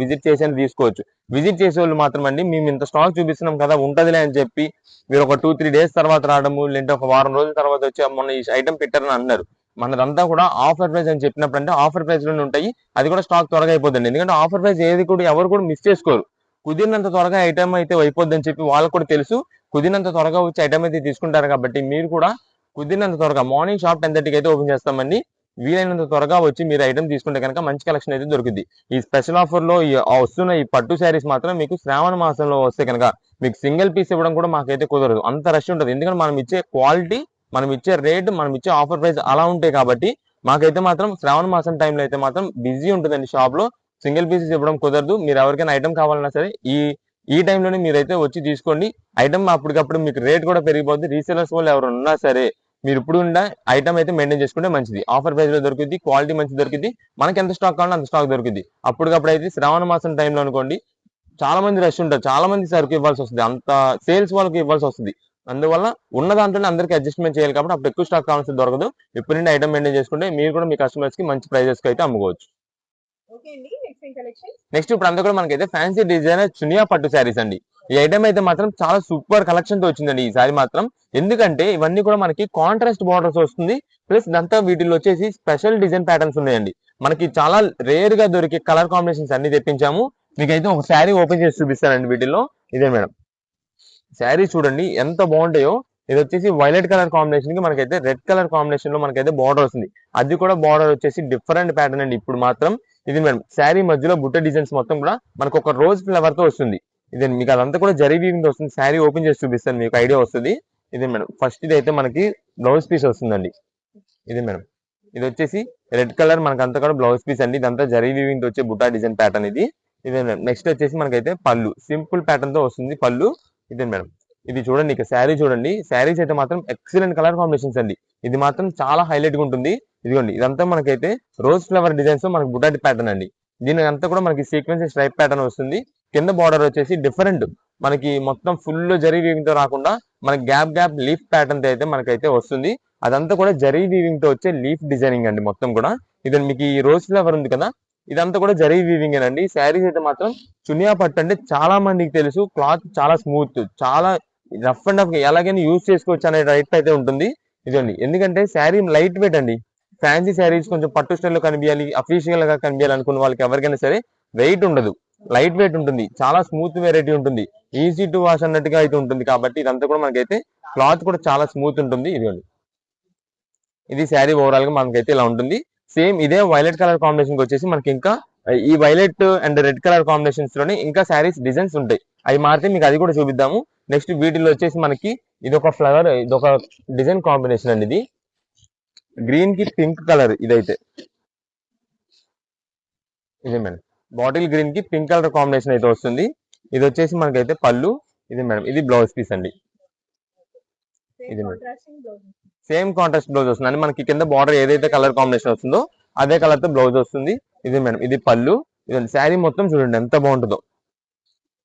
విజిట్ చేసి తీసుకోవచ్చు. విజిట్ చేసే వాళ్ళు మాత్రం అండి, మేము ఇంత స్టాక్ చూపిస్తున్నాం కదా ఉంటదిలే అని చెప్పి మీరు ఒక 2-3 డేస్ తర్వాత రావడము, లేదంటే ఒక వారం రోజుల తర్వాత వచ్చి మొన్న ఈ ఐటమ్ పెట్టారని అన్నారు. మనదంతా కూడా ఆఫర్ ప్రైస్ అని చెప్పినప్పుడు అంటే ఆఫర్ ప్రైస్ లోనే ఉంటాయి. అది కూడా స్టాక్ త్వరగా అయిపోతుంది. ఎందుకంటే ఆఫర్ ప్రైస్ ఏది కూడా ఎవరు కూడా మిస్ చేసుకోరు. కుదిరినంత త్వరగా ఐటమ్ అయితే అయిపోద్ది అని చెప్పి వాళ్ళకు కూడా తెలుసు. కుదిరినంత త్వరగా వచ్చి ఐటమ్ అయితే తీసుకుంటారు. కాబట్టి మీరు కూడా కుదిరినంత త్వరగా మార్నింగ్ షాప్ 10:30కి అయితే ఓపెన్ చేస్తామండి. వీలైనంత త్వరగా వచ్చి మీరు ఐటమ్ తీసుకుంటే కనుక మంచి కలెక్షన్ అయితే దొరుకుతుంది. ఈ స్పెషల్ ఆఫర్ లో వస్తున్న ఈ పట్టు శారీస్ మాత్రం మీకు శ్రావణ మాసంలో వస్తే కనుక మీకు సింగిల్ పీస్ ఇవ్వడం కూడా మాకైతే కుదరదు, అంత రష్ ఉంటుంది. ఎందుకంటే మనం ఇచ్చే క్వాలిటీ, మనం ఇచ్చే రేట్, మనం ఇచ్చే ఆఫర్ ప్రైస్ అలా ఉంటాయి. కాబట్టి మాకైతే మాత్రం శ్రావణ మాసం టైంలో అయితే మాత్రం బిజీ ఉంటుందండి షాప్ లో. సింగిల్ పీసెస్ ఇవ్వడం కుదరదు. మీరు ఎవరికైనా ఐటమ్ కావాలన్నా సరే ఈ టైంలోనే మీరైతే వచ్చి తీసుకోండి. ఐటమ్ అప్పటికప్పుడు మీకు రేట్ కూడా పెరిగిపోద్ది. రీసేలర్స్ వాళ్ళు ఎవరు ఉన్నా సరే మీరు ఇప్పుడు ఉండే ఐటమ్ అయితే మెయింటైన్ చేసుకుంటే మంచిది. ఆఫర్ ప్రైస్ లో దొరుకుతుంది, క్వాలిటీ మంచి దొరుకుతుంది. మనకి ఎంత స్టాక్ కావాలో అంత స్టాక్ దొరుకుతుంది. అప్పటికప్పుడు అయితే శ్రావణ మాసం టైంలో అనుకోండి చాలా మంది రష్ ఉంటారు, చాలా మంది సరుకు ఇవ్వాల్సి వస్తుంది, అంత సేల్స్ వాళ్ళకి ఇవ్వాల్సి వస్తుంది. అందువల్ల ఉన్న దాంట్లోనే అందరికి అడ్జస్ట్మెంట్ చేయాలి. కాబట్టి అప్పుడు ఎక్కువ స్టాక్ కావాల్సి దొరకదు. ఇప్పుడు నుండి ఐటమ్ మెయింటైన్ చేసుకుంటే మీరు కూడా మీ కస్టమర్స్ కి మంచి ప్రైజెస్ కి అయితే అమ్ముకోవచ్చు. నెక్స్ట్ ఇప్పుడు అంతా కూడా మనకైతే ఫ్యాన్సీ డిజైనర్ చునియా పట్టు శారీస్ అండి. ఈ ఐటమ్ అయితే మాత్రం చాలా సూపర్ కలెక్షన్ తో వచ్చిందండి ఈ సారీ మాత్రం. ఎందుకంటే ఇవన్నీ కూడా మనకి కాంట్రాస్ట్ బార్డర్స్ వస్తుంది. ప్లస్ ఇదంతా వీటిలో వచ్చేసి స్పెషల్ డిజైన్ ప్యాటర్న్స్ ఉన్నాయండి. మనకి చాలా రేర్ గా దొరికే కలర్ కాంబినేషన్స్ అన్ని తెప్పించాము. మీకైతే ఒక శారీ ఓపెన్ చేసి చూపిస్తానండి వీటిల్లో. ఇదే మేడం, శారీ చూడండి ఎంత బాగుంటాయో. ఇది వచ్చేసి వైలెట్ కలర్ కాంబినేషన్ కి మనకైతే రెడ్ కలర్ కాంబినేషన్ లో మనకైతే బార్డర్ వస్తుంది. అది కూడా బార్డర్ వచ్చేసి డిఫరెంట్ ప్యాటర్న్ అండి ఇప్పుడు మాత్రం. ఇది మేడం, శారీ మధ్యలో బుట్ట డిజైన్స్ మొత్తం కూడా మనకు ఒక రోజ్ ఫ్లవర్ తో వస్తుంది. ఇది మీకు అదంతా కూడా జరీ వీవింగ్ వస్తుంది. శారీ ఓపెన్ చేసి చూపిస్తాను, మీకు ఐడియా వస్తుంది. ఇది మేడం, ఫస్ట్ ఇది అయితే మనకి బ్లౌజ్ పీస్ వస్తుందండి. ఇది మేడం, ఇది వచ్చేసి రెడ్ కలర్ మనకంతా కూడా బ్లౌజ్ పీస్ అండి. ఇదంతా జరీ వీవింగ్ వచ్చే బుట్టా డిజైన్ ప్యాటర్న్ ఇది. ఇదే మేడం, నెక్స్ట్ వచ్చేసి మనకైతే పళ్ళు సింపుల్ ప్యాటర్న్ తో వస్తుంది పళ్ళు. ఇదే మేడం, ఇది చూడండి ఇక శారీ చూడండి. శారీస్ అయితే మాత్రం ఎక్సలెంట్ కలర్ కాంబినేషన్స్ అండి. ఇది మాత్రం చాలా హైలైట్ గా ఉంటుంది. ఇదిగోండి ఇదంతా మనకైతే రోజ్ ఫ్లవర్ డిజైన్స్ మనకి బుటాటి ప్యాటర్న్ అండి. దీని అంతా కూడా మనకి సీక్వెన్స్ స్ట్రైప్ ప్యాటర్న్ వస్తుంది. కింద బార్డర్ వచ్చేసి డిఫరెంట్ మనకి మొత్తం ఫుల్ జరీ వీవింగ్ తో రాకుండా మనకి గ్యాప్ గ్యాప్ లీఫ్ ప్యాటర్న్ అయితే మనకైతే వస్తుంది. అదంతా కూడా జరీ వీవింగ్ తో వచ్చే లీఫ్ డిజైనింగ్ అండి మొత్తం కూడా. ఇది మీకు ఈ రోజ్ ఫ్లవర్ ఉంది కదా, ఇదంతా కూడా జరీ వీవింగ్ అండి. శారీస్ అయితే మాత్రం చునియా పట్టు అంటే చాలా మందికి తెలుసు, క్లాత్ చాలా స్మూత్, చాలా రఫ్ అండ్ రఫ్ ఎలాగైనా యూజ్ చేసుకోవచ్చు అనే రైట్ అయితే ఉంటుంది. ఇదండి, ఎందుకంటే శారీ లైట్ వెయిట్ అండి. ఫ్యాన్సీ శారీస్ కొంచెం పట్టు స్టైల్లో కనిపించాలి, అఫీషియల్ గా కనిపించాలి అనుకున్న వాళ్ళకి ఎవరికైనా సరే వెయిట్ ఉండదు, లైట్ వెయిట్ ఉంటుంది, చాలా స్మూత్ వెరైటీ ఉంటుంది, ఈజీ టు వాష్ అన్నట్టుగా అయితే ఉంటుంది. కాబట్టి ఇదంతా కూడా మనకైతే క్లాత్ కూడా చాలా స్మూత్ ఉంటుంది. ఇదిగోండి, ఇది శారీ ఓవరాల్ గా మనకైతే ఇలా ఉంటుంది. సేమ్ ఇదే వైలెట్ కలర్ కాంబినేషన్ వచ్చేసి మనకి ఇంకా ఈ violet and red colour combinations లోనే ఇంకా శారీస్ డిజైన్స్ ఉంటాయి. అవి మారితే మీకు అది కూడా చూపిద్దాము. నెక్స్ట్ వీటిలో వచ్చేసి మనకి ఇది ఒక ఫ్లవర్, ఇది ఒక డిజైన్ కాంబినేషన్ అండి. ఇది గ్రీన్ కి పింక్ కలర్ ఇదైతే. ఇదే మేడం, బాటిల్ గ్రీన్ కి పింక్ కలర్ కాంబినేషన్ అయితే వస్తుంది. ఇది వచ్చేసి మనకైతే పళ్ళు. ఇది మేడం ఇది బ్లౌజ్ పీస్ అండి. ఇది మేడం సేమ్ కాంట్రాస్ట్ బ్లౌజ్ వస్తుంది అంటే మనకి కింద బార్డర్ ఏదైతే కలర్ కాంబినేషన్ వస్తుందో అదే కలర్ తో బ్లౌజ్ వస్తుంది. ఇది మేడం ఇది పళ్ళు. ఇదండి శారీ మొత్తం చూడండి ఎంత బాగుంటుందో.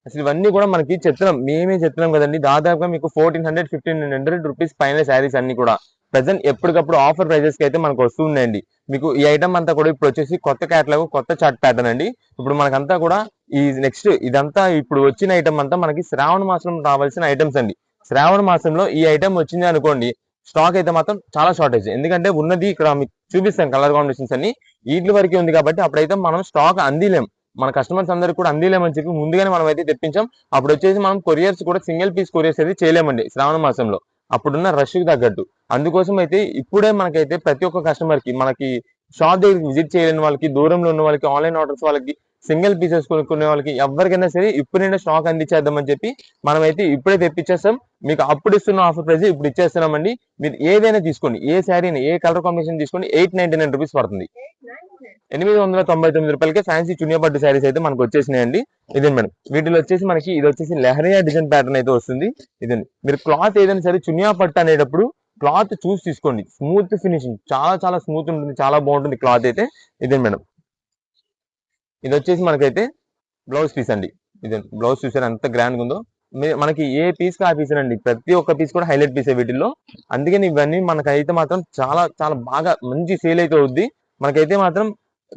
అసలు ఇవన్నీ కూడా మనకి చెప్తున్నాం, మేమే చెప్తున్నాం కదండి. దాదాపుగా మీకు 1400-1500 రూపీస్ పైన శారీస్ అన్ని కూడా ప్రెసెంట్ ఎప్పటికప్పుడు ఆఫర్ ప్రైజెస్ కి అయితే మనకు వస్తున్నాయండి. మీకు ఈ ఐటమ్ అంతా కూడా ఇప్పుడు వచ్చేసి కొత్త క్యాటలాగ్, కొత్త చార్ట్ ప్యాటర్న్ అండి. ఇప్పుడు మనకంతా కూడా ఈ నెక్స్ట్ ఇదంతా ఇప్పుడు వచ్చిన ఐటమ్ అంతా మనకి శ్రావణ మాసం రావాల్సిన ఐటమ్స్ అండి. శ్రావణ మాసంలో ఈ ఐటమ్ వచ్చింది అనుకోండి, స్టాక్ అయితే మాత్రం చాలా షార్టేజ్. ఎందుకంటే ఉన్నది ఇక్కడ మీకు చూపిస్తాం కలర్ కాంబినేషన్స్ అన్ని వీటి వరకే ఉంది కాబట్టి అప్పుడైతే మనం స్టాక్ అందిలేం, మన కస్టమర్స్ అందరికి కూడా అందిలేమని చెప్పి ముందుగానే మనం అయితే తెప్పించాం. అప్పుడు వచ్చేసి మనం కొరియర్స్ కూడా సింగిల్ పీస్ కొరియర్స్ అయితే చేయలేమండి శ్రావణ మాసంలో, అప్పుడున్న రష్ కి తగ్గట్టు. అందుకోసం అయితే ఇప్పుడే మనకైతే ప్రతి ఒక్క కస్టమర్ కి మనకి షాప్ దగ్గరికి విజిట్ చేయలేని వాళ్ళకి, దూరంలో ఉన్న వాళ్ళకి, ఆన్లైన్ ఆర్డర్స్ వాళ్ళకి, సింగిల్ పీసెస్ కొనుక్కునే వాళ్ళకి ఎవరికైనా సరే ఇప్పుడు స్టాక్ అందించేద్దామని చెప్పి మనమైతే ఇప్పుడే తెప్పించేస్తాం. మీకు అప్పుడు ఇస్తున్న ఆఫర్ ప్రైస్ ఇప్పుడు ఇచ్చేస్తున్నామండి. మీరు ఏదైనా తీసుకోండి, ఏ శారీని ఏ కలర్ కాంబినేషన్ తీసుకోండి 899 రూపీస్ పడుతుంది. 899 రూపాయలకే ఫ్యాన్సీ చునియా పట్టు శారీస్ అయితే మనకు వచ్చేసినాయండి. ఇదే మేడం వీటిలో వచ్చేసి మనకి ఇది వచ్చేసి లెహరియా డిజైన్ ప్యాటర్న్ అయితే వస్తుంది. ఇదండి మీరు క్లాత్ ఏదైనా సరే చునియా పట్టు అనేటప్పుడు క్లాత్ చూసి తీసుకోండి. స్మూత్ ఫినిషింగ్ చాలా చాలా స్మూత్ ఉంటుంది, చాలా బాగుంటుంది క్లాత్ అయితే. ఇదే మేడం ఇది వచ్చేసి మనకైతే బ్లౌజ్ పీస్ అండి. ఇది బ్లౌజ్ చూసారు ఎంత గ్రాండ్ ఉందో. మనకి ఏ పీస్ కి ఆ పీస్ అండి, ప్రతి ఒక్క పీస్ కూడా హైలైట్ పీస్ వీటిల్లో. అందుకని ఇవన్నీ మనకైతే మాత్రం చాలా చాలా బాగా మంచి సేల్ అయితే అవుద్ది. మనకైతే మాత్రం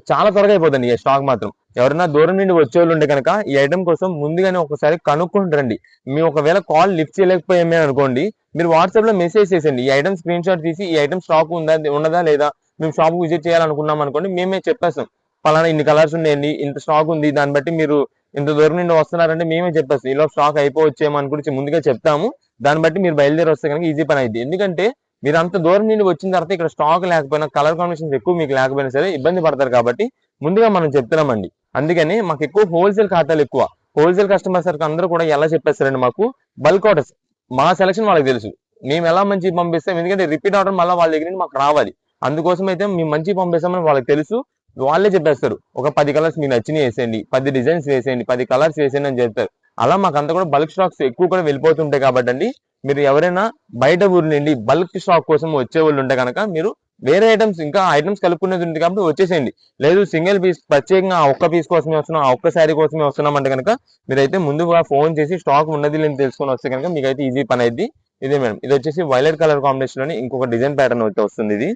చాలా త్వరగా అయిపోతుంది ఈ స్టాక్ మాత్రం. ఎవరైనా దూరం నుండి వచ్చేవాళ్ళు ఉంటే కనుక ఈ ఐటమ్ కోసం ముందుగానే ఒకసారి కనుక్కుంటారండి. మేము ఒకవేళ కాల్ లిఫ్ట్ చేయలేకపోయామే అనుకోండి, మీరు వాట్సాప్ లో మెసేజ్ చేసండి, ఈ ఐటమ్ స్క్రీన్ షాట్ తీసి ఈ ఐటమ్ స్టాక్ ఉందా ఉన్నదా లేదా, మేము షాప్ విజిట్ చేయాలనుకున్నాం అనుకోండి, మేమే చెప్పేస్తాం పలానా ఇన్ని కలర్స్ ఉన్నాయండి, ఇంత స్టాక్ ఉంది, దాన్ని బట్టి మీరు ఇంత దూరం నుండి వస్తున్నారంటే మేమే చెప్పేస్తాం. ఈలో స్టాక్ అయిపోవచ్చేమో అని గురించి ముందుగా చెప్తాము. దాన్ని బట్టి మీరు బయలుదేరి వస్తే కనుక ఈజీ పని అయింది. ఎందుకంటే మీరు అంత దూరం నుండి వచ్చిన తర్వాత ఇక్కడ స్టాక్ లేకపోయినా, కలర్ కాంబినేషన్స్ ఎక్కువ మీకు లేకపోయినా సరే ఇబ్బంది పడతారు కాబట్టి ముందుగా మనం చెప్తున్నామండి. అందుకని మాకు ఎక్కువ హోల్సేల్ ఖాతాలు ఎక్కువ. హోల్సేల్ కస్టమర్స్ అందరూ కూడా ఎలా చెప్పేస్తారండి, మాకు బల్క్ ఆర్డర్స్, మా సెలక్షన్ వాళ్ళకి తెలుసు, మేము ఎలా మంచి పంపిస్తాం. ఎందుకంటే రిపీట్ ఆర్డర్ మళ్ళీ వాళ్ళ దగ్గర నుండి మాకు రావాలి. అందుకోసం అయితే మేము మంచి పంపిస్తామని వాళ్ళకి తెలుసు. వాళ్ళే చెప్పేస్తారు ఒక 10 కలర్స్ మీకు నచ్చినవి వేసేయండి, 10 డిజైన్స్ వేసేయండి, 10 కలర్స్ వేసేయండి అని చెప్తారు. అలా మాకంతా కూడా బల్క్ స్టాక్స్ ఎక్కువ కూడా వెళ్ళిపోతుంటాయి కాబట్టి అండి, మీరు ఎవరైనా బయట ఊరి నుండి బల్క్ స్టాక్ కోసం వచ్చే వాళ్ళు ఉంటే కనుక మీరు వేరే ఐటమ్స్ ఇంకా ఐటమ్స్ కలుపుకునేది ఉంది కాబట్టి వచ్చేసేయండి. లేదు సింగిల్ పీస్ ప్రత్యేకంగా ఆ ఒక్క పీస్ కోసమే వస్తున్నాం, ఆ ఒక్క శారీ కోసమే వస్తున్నాం అంటే కనుక మీరైతే ముందుగా ఫోన్ చేసి స్టాక్ ఉన్నది లేని తెలుసుకొని వస్తే కనుక మీకైతే ఈజీ పని అయింది. ఇదే మేడం ఇది వచ్చేసి వైలెట్ కలర్ కాంబినేషన్ లోని ఇంకొక డిజైన్ ప్యాటర్న్ అయితే వస్తుంది.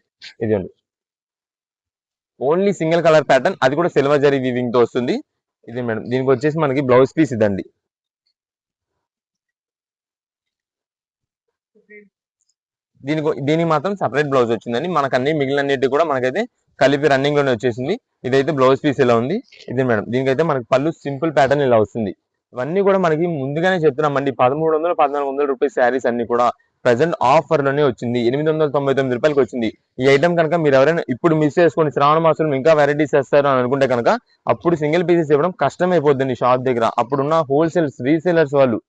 ఇది అండి ఓన్లీ సింగిల్ కలర్ ప్యాటర్న్, అది కూడా సిల్వర్ జరీ వీవింగ్ తో వస్తుంది. ఇది మేడం దీనికి వచ్చేసి మనకి బ్లౌజ్ పీస్ ఇదండి. దీనికి మాత్రం సపరేట్ బ్లౌజ్ వచ్చిందండి. మనకు అన్ని మిగిలినన్నిటి కూడా మనకైతే కలిపి రన్నింగ్ లోనే వచ్చేసింది. ఇదైతే బ్లౌజ్ పీస్ ఇలా ఉంది. ఇది మేడం దీనికైతే మనకి పళ్ళు సింపుల్ ప్యాటర్న్ ఇలా వస్తుంది. ఇవన్నీ కూడా మనకి ముందుగానే చెప్తున్నామండి. 1300-1400 రూపీస్ శారీస్ అన్ని కూడా ప్రజెంట్ ఆఫర్ లోనే వచ్చింది. 899 రూపాయలకి వచ్చింది ఈ ఐటమ్. కనుక మీరు ఎవరైనా ఇప్పుడు మిస్ చేసుకోండి, శ్రావణ మాసంలో ఇంకా వెరైటీస్ చేస్తారు అని అనుకుంటే కనుక అప్పుడు సింగిల్ పీసెస్ ఇవ్వడం కష్టం అయిపోద్దండి షాప్ దగ్గర. అప్పుడున్న హోల్సేల్స్ రీసేలర్స్ వాళ్ళు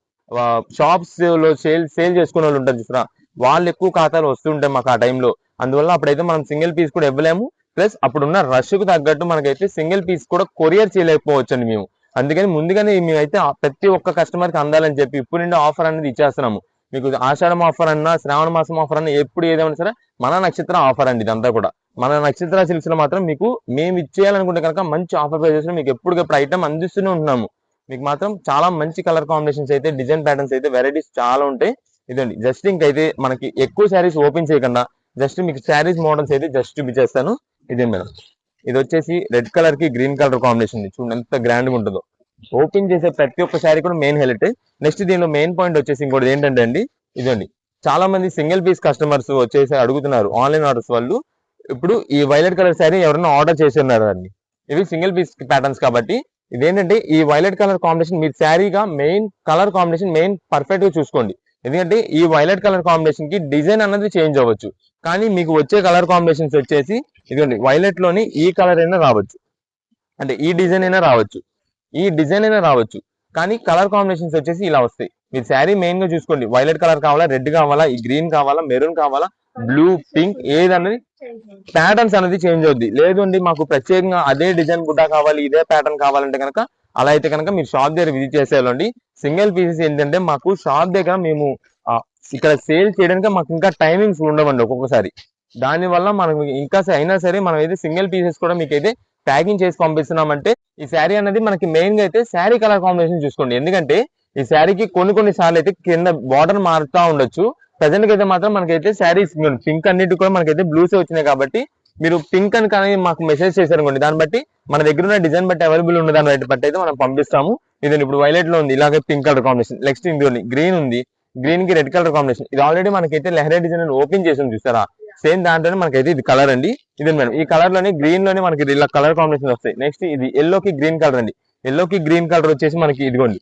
షాప్స్ లో సేల్ చేసుకునే వాళ్ళు ఉంటారు చూసారా, వాళ్ళు ఎక్కువ ఖాతాలు వస్తుంటాయి మాకు ఆ టైంలో. అందువల్ల అప్పుడైతే మనం సింగిల్ పీస్ కూడా ఇవ్వలేము. ప్లస్ అప్పుడున్న రష్ కు తగ్గట్టు మనకైతే సింగిల్ పీస్ కూడా కొరియర్ చేయలేకపోవచ్చండి మేము. అందుకని ముందుగానే మేమైతే ప్రతి ఒక్క కస్టమర్ కి అందాలని చెప్పి ఇప్పుడు నుండి ఆఫర్ అనేది ఇచ్చేస్తున్నాము. మీకు ఆషాఢం ఆఫర్ అన్నా, శ్రావణ మాసం ఆఫర్ అన్నా, ఎప్పుడు ఏదేమైనా సరే మన నక్షత్ర ఆఫర్ అండి ఇదంతా కూడా. మన నక్షత్ర సిల్క్స్ లో మాత్రం మీకు మేము ఇచ్చేయాలనుకుంటే కనుక మంచి ఆఫర్ ప్రైజెస్ లో మీకు ఎప్పటికప్పుడు ఐటమ్ అందిస్తూనే ఉంటున్నాము. మీకు మాత్రం చాలా మంచి కలర్ కాంబినేషన్స్ అయితే, డిజైన్ ప్యాటర్న్స్ అయితే, వెరైటీస్ చాలా ఉంటాయి. ఇదండి జస్ట్ ఇంకైతే మనకి ఎక్కువ శారీస్ ఓపెన్ చేయకుండా జస్ట్ మీకు శారీస్ మోడల్స్ అయితే జస్ట్ చూపించేస్తాను. ఇదే మేడం ఇది వచ్చేసి రెడ్ కలర్ కి గ్రీన్ కలర్ కాంబినేషన్ చూడండి ఎంత గ్రాండ్ గా ఉంటుందో. ఓపెన్ చేసే ప్రతి ఒక్క శారీ కూడా మెయిన్ హైలైట్. నెక్స్ట్ దీనిలో మెయిన్ పాయింట్ వచ్చేసి ఇంకోటి ఏంటంటే అండి, ఇదండి చాలా మంది సింగిల్ పీస్ కస్టమర్స్ వచ్చేసి అడుగుతున్నారు ఆన్లైన్ ఆర్డర్స్ వాళ్ళు. ఇప్పుడు ఈ వైలెట్ కలర్ శారీ ఎవరైనా ఆర్డర్ చేసి ఉన్నారు అండి, ఇవి సింగిల్ పీస్ ప్యాటర్న్స్ కాబట్టి ఇదేంటంటే ఈ వైలెట్ కలర్ కాంబినేషన్ మీరు శారీగా main colour combination main perfect గా చూసుకోండి. ఎందుకంటే ఈ వైలెట్ కలర్ కాంబినేషన్ కి డిజైన్ అన్నది చేంజ్ అవ్వచ్చు, కానీ మీకు వచ్చే కలర్ కాంబినేషన్స్ వచ్చేసి ఇదిగోండి వైలెట్ లోని ఈ కలర్ అయినా రావచ్చు, అంటే ఈ డిజైన్ అయినా రావచ్చు, ఈ డిజైన్ అయినా రావచ్చు, కానీ కలర్ కాంబినేషన్స్ వచ్చేసి ఇలా వస్తాయి. మీరు శారీ మెయిన్ గా చూసుకోండి, వైలెట్ కలర్ కావాలా, రెడ్ కావాలా, ఈ గ్రీన్ కావాలా, మెరూన్ కావాలా, బ్లూ, పింక్ ఏదన్నది ప్యాటర్న్స్ అనేది చేంజ్ అవుద్ది. లేదు అండి మాకు ప్రత్యేకంగా అదే డిజైన్ గుడ్డ కావాలి, ఇదే ప్యాటర్న్ కావాలంటే కనుక అలా అయితే కనుక మీరు షాప్ దగ్గర విజిట్ చేసేయాలండి. సింగిల్ పీసెస్ ఏంటంటే మాకు షాప్ దగ్గర మేము ఆ, ఇక్కడ సేల్ చేయడానికి మాకు ఇంకా టైమింగ్స్ ఉండవండి ఒక్కొక్కసారి. దానివల్ల మనం ఇంకా అయినా సరే మనం అయితే సింగిల్ పీసెస్ కూడా మీకు అయితే ప్యాకింగ్ చేసి పంపిస్తున్నామంటే ఈ శారీ అనేది మనకి మెయిన్ గా అయితే శారీ కలర్ కాంబినేషన్ చూసుకోండి. ఎందుకంటే ఈ శారీకి కొన్ని సార్లు అయితే కింద బార్డర్ మారుతా ఉండొచ్చు. ప్రజెంట్ అయితే మాత్రం మనకైతే శారీస్ పింక్ అన్నిటి కూడా మనకైతే బ్లూసే వచ్చినాయి కాబట్టి మీరు పింక్ అని కానీ మాకు మెసేజ్ చేశారనుకోండి, దాన్ని బట్టి మన దగ్గర ఉన్న డిజైన్ బట్టి అవైలబుల్ ఉన్న దాన్ని బట్టి అయితే మనం పంపిస్తాము. ఇదండి ఇప్పుడు వైలెట్ లో ఉంది, ఇలాగే పింక్ కలర్ కాంబినేషన్. నెక్స్ట్ ఇందులో గ్రీన్ ఉంది, గ్రీన్ కి రెడ్ కలర్ కాంబినేషన్. ఇది ఆల్రెడీ మనకైతే లెహరే డిజైన్ ఓపెన్ చేసి చూస్తారా, సేమ్ దాంట్లోనే మనకైతే ఇది కలర్ అండి. ఇది మేడం ఈ కలర్ లోనే గ్రీన్ లోనే మనకి ఇలా కలర్ కాంబినేషన్ వస్తాయి. నెక్స్ట్ ఇది ఎల్లోకి గ్రీన్ కలర్ అండి. ఎల్లోకి గ్రీన్ కలర్ వచ్చేసి మనకి ఇదిగోండి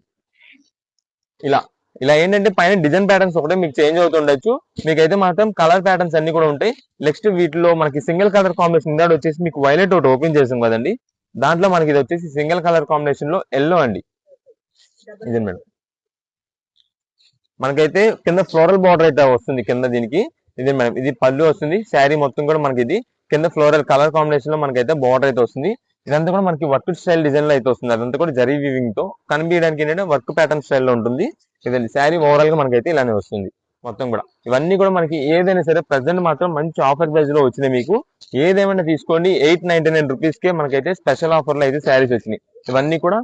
ఇలా ఇలా ఏంటంటే పైన డిజైన్ ప్యాటర్న్స్ ఒకటే మీకు చేంజ్ అవుతుండొచ్చు, మీకైతే మాత్రం కలర్ ప్యాటర్న్స్ అన్ని కూడా ఉంటాయి. నెక్స్ట్ వీటిలో మనకి సింగిల్ కలర్ కాంబినేషన్ ఇందాడు వచ్చేసి మీకు వైలెట్ ఒకటి ఓపెన్ చేసాం కదండి, దాంట్లో మనకి ఇది వచ్చేసి సింగిల్ కలర్ కాంబినేషన్ లో ఎల్లో అండి. ఇది మేడం మనకైతే కింద ఫ్లోరల్ బార్డర్ అయితే వస్తుంది కింద దీనికి. ఇది మేడం ఇది పళ్ళు వస్తుంది, శారీ మొత్తం కూడా మనకి ఇది కింద ఫ్లోరల్ కలర్ కాంబినేషన్ లో మనకైతే బార్డర్ అయితే వస్తుంది. ఇదంతా కూడా మనకి వర్క్ స్టైల్ డిజైన్ లో అయితే వస్తుంది. అదంతా కూడా జరీ వీవింగ్ తో కనిపించడానికి ఏంటంటే వర్క్ ప్యాటర్న్ స్టైల్ లో ఉంటుంది. ఇదండి శారీ ఓవరాల్ గా మనకైతే ఇలానే వస్తుంది మొత్తం కూడా. ఇవన్నీ కూడా మనకి ఏదైనా సరే ప్రెసెంట్ మాత్రం మంచి ఆఫర్ ప్రైస్ లో వచ్చినాయి. మీకు ఏదేమైనా తీసుకోండి, 899 రూపీస్ కే మనకైతే స్పెషల్ ఆఫర్ లో అయితే శారీస్ వచ్చినాయి. ఇవన్నీ కూడా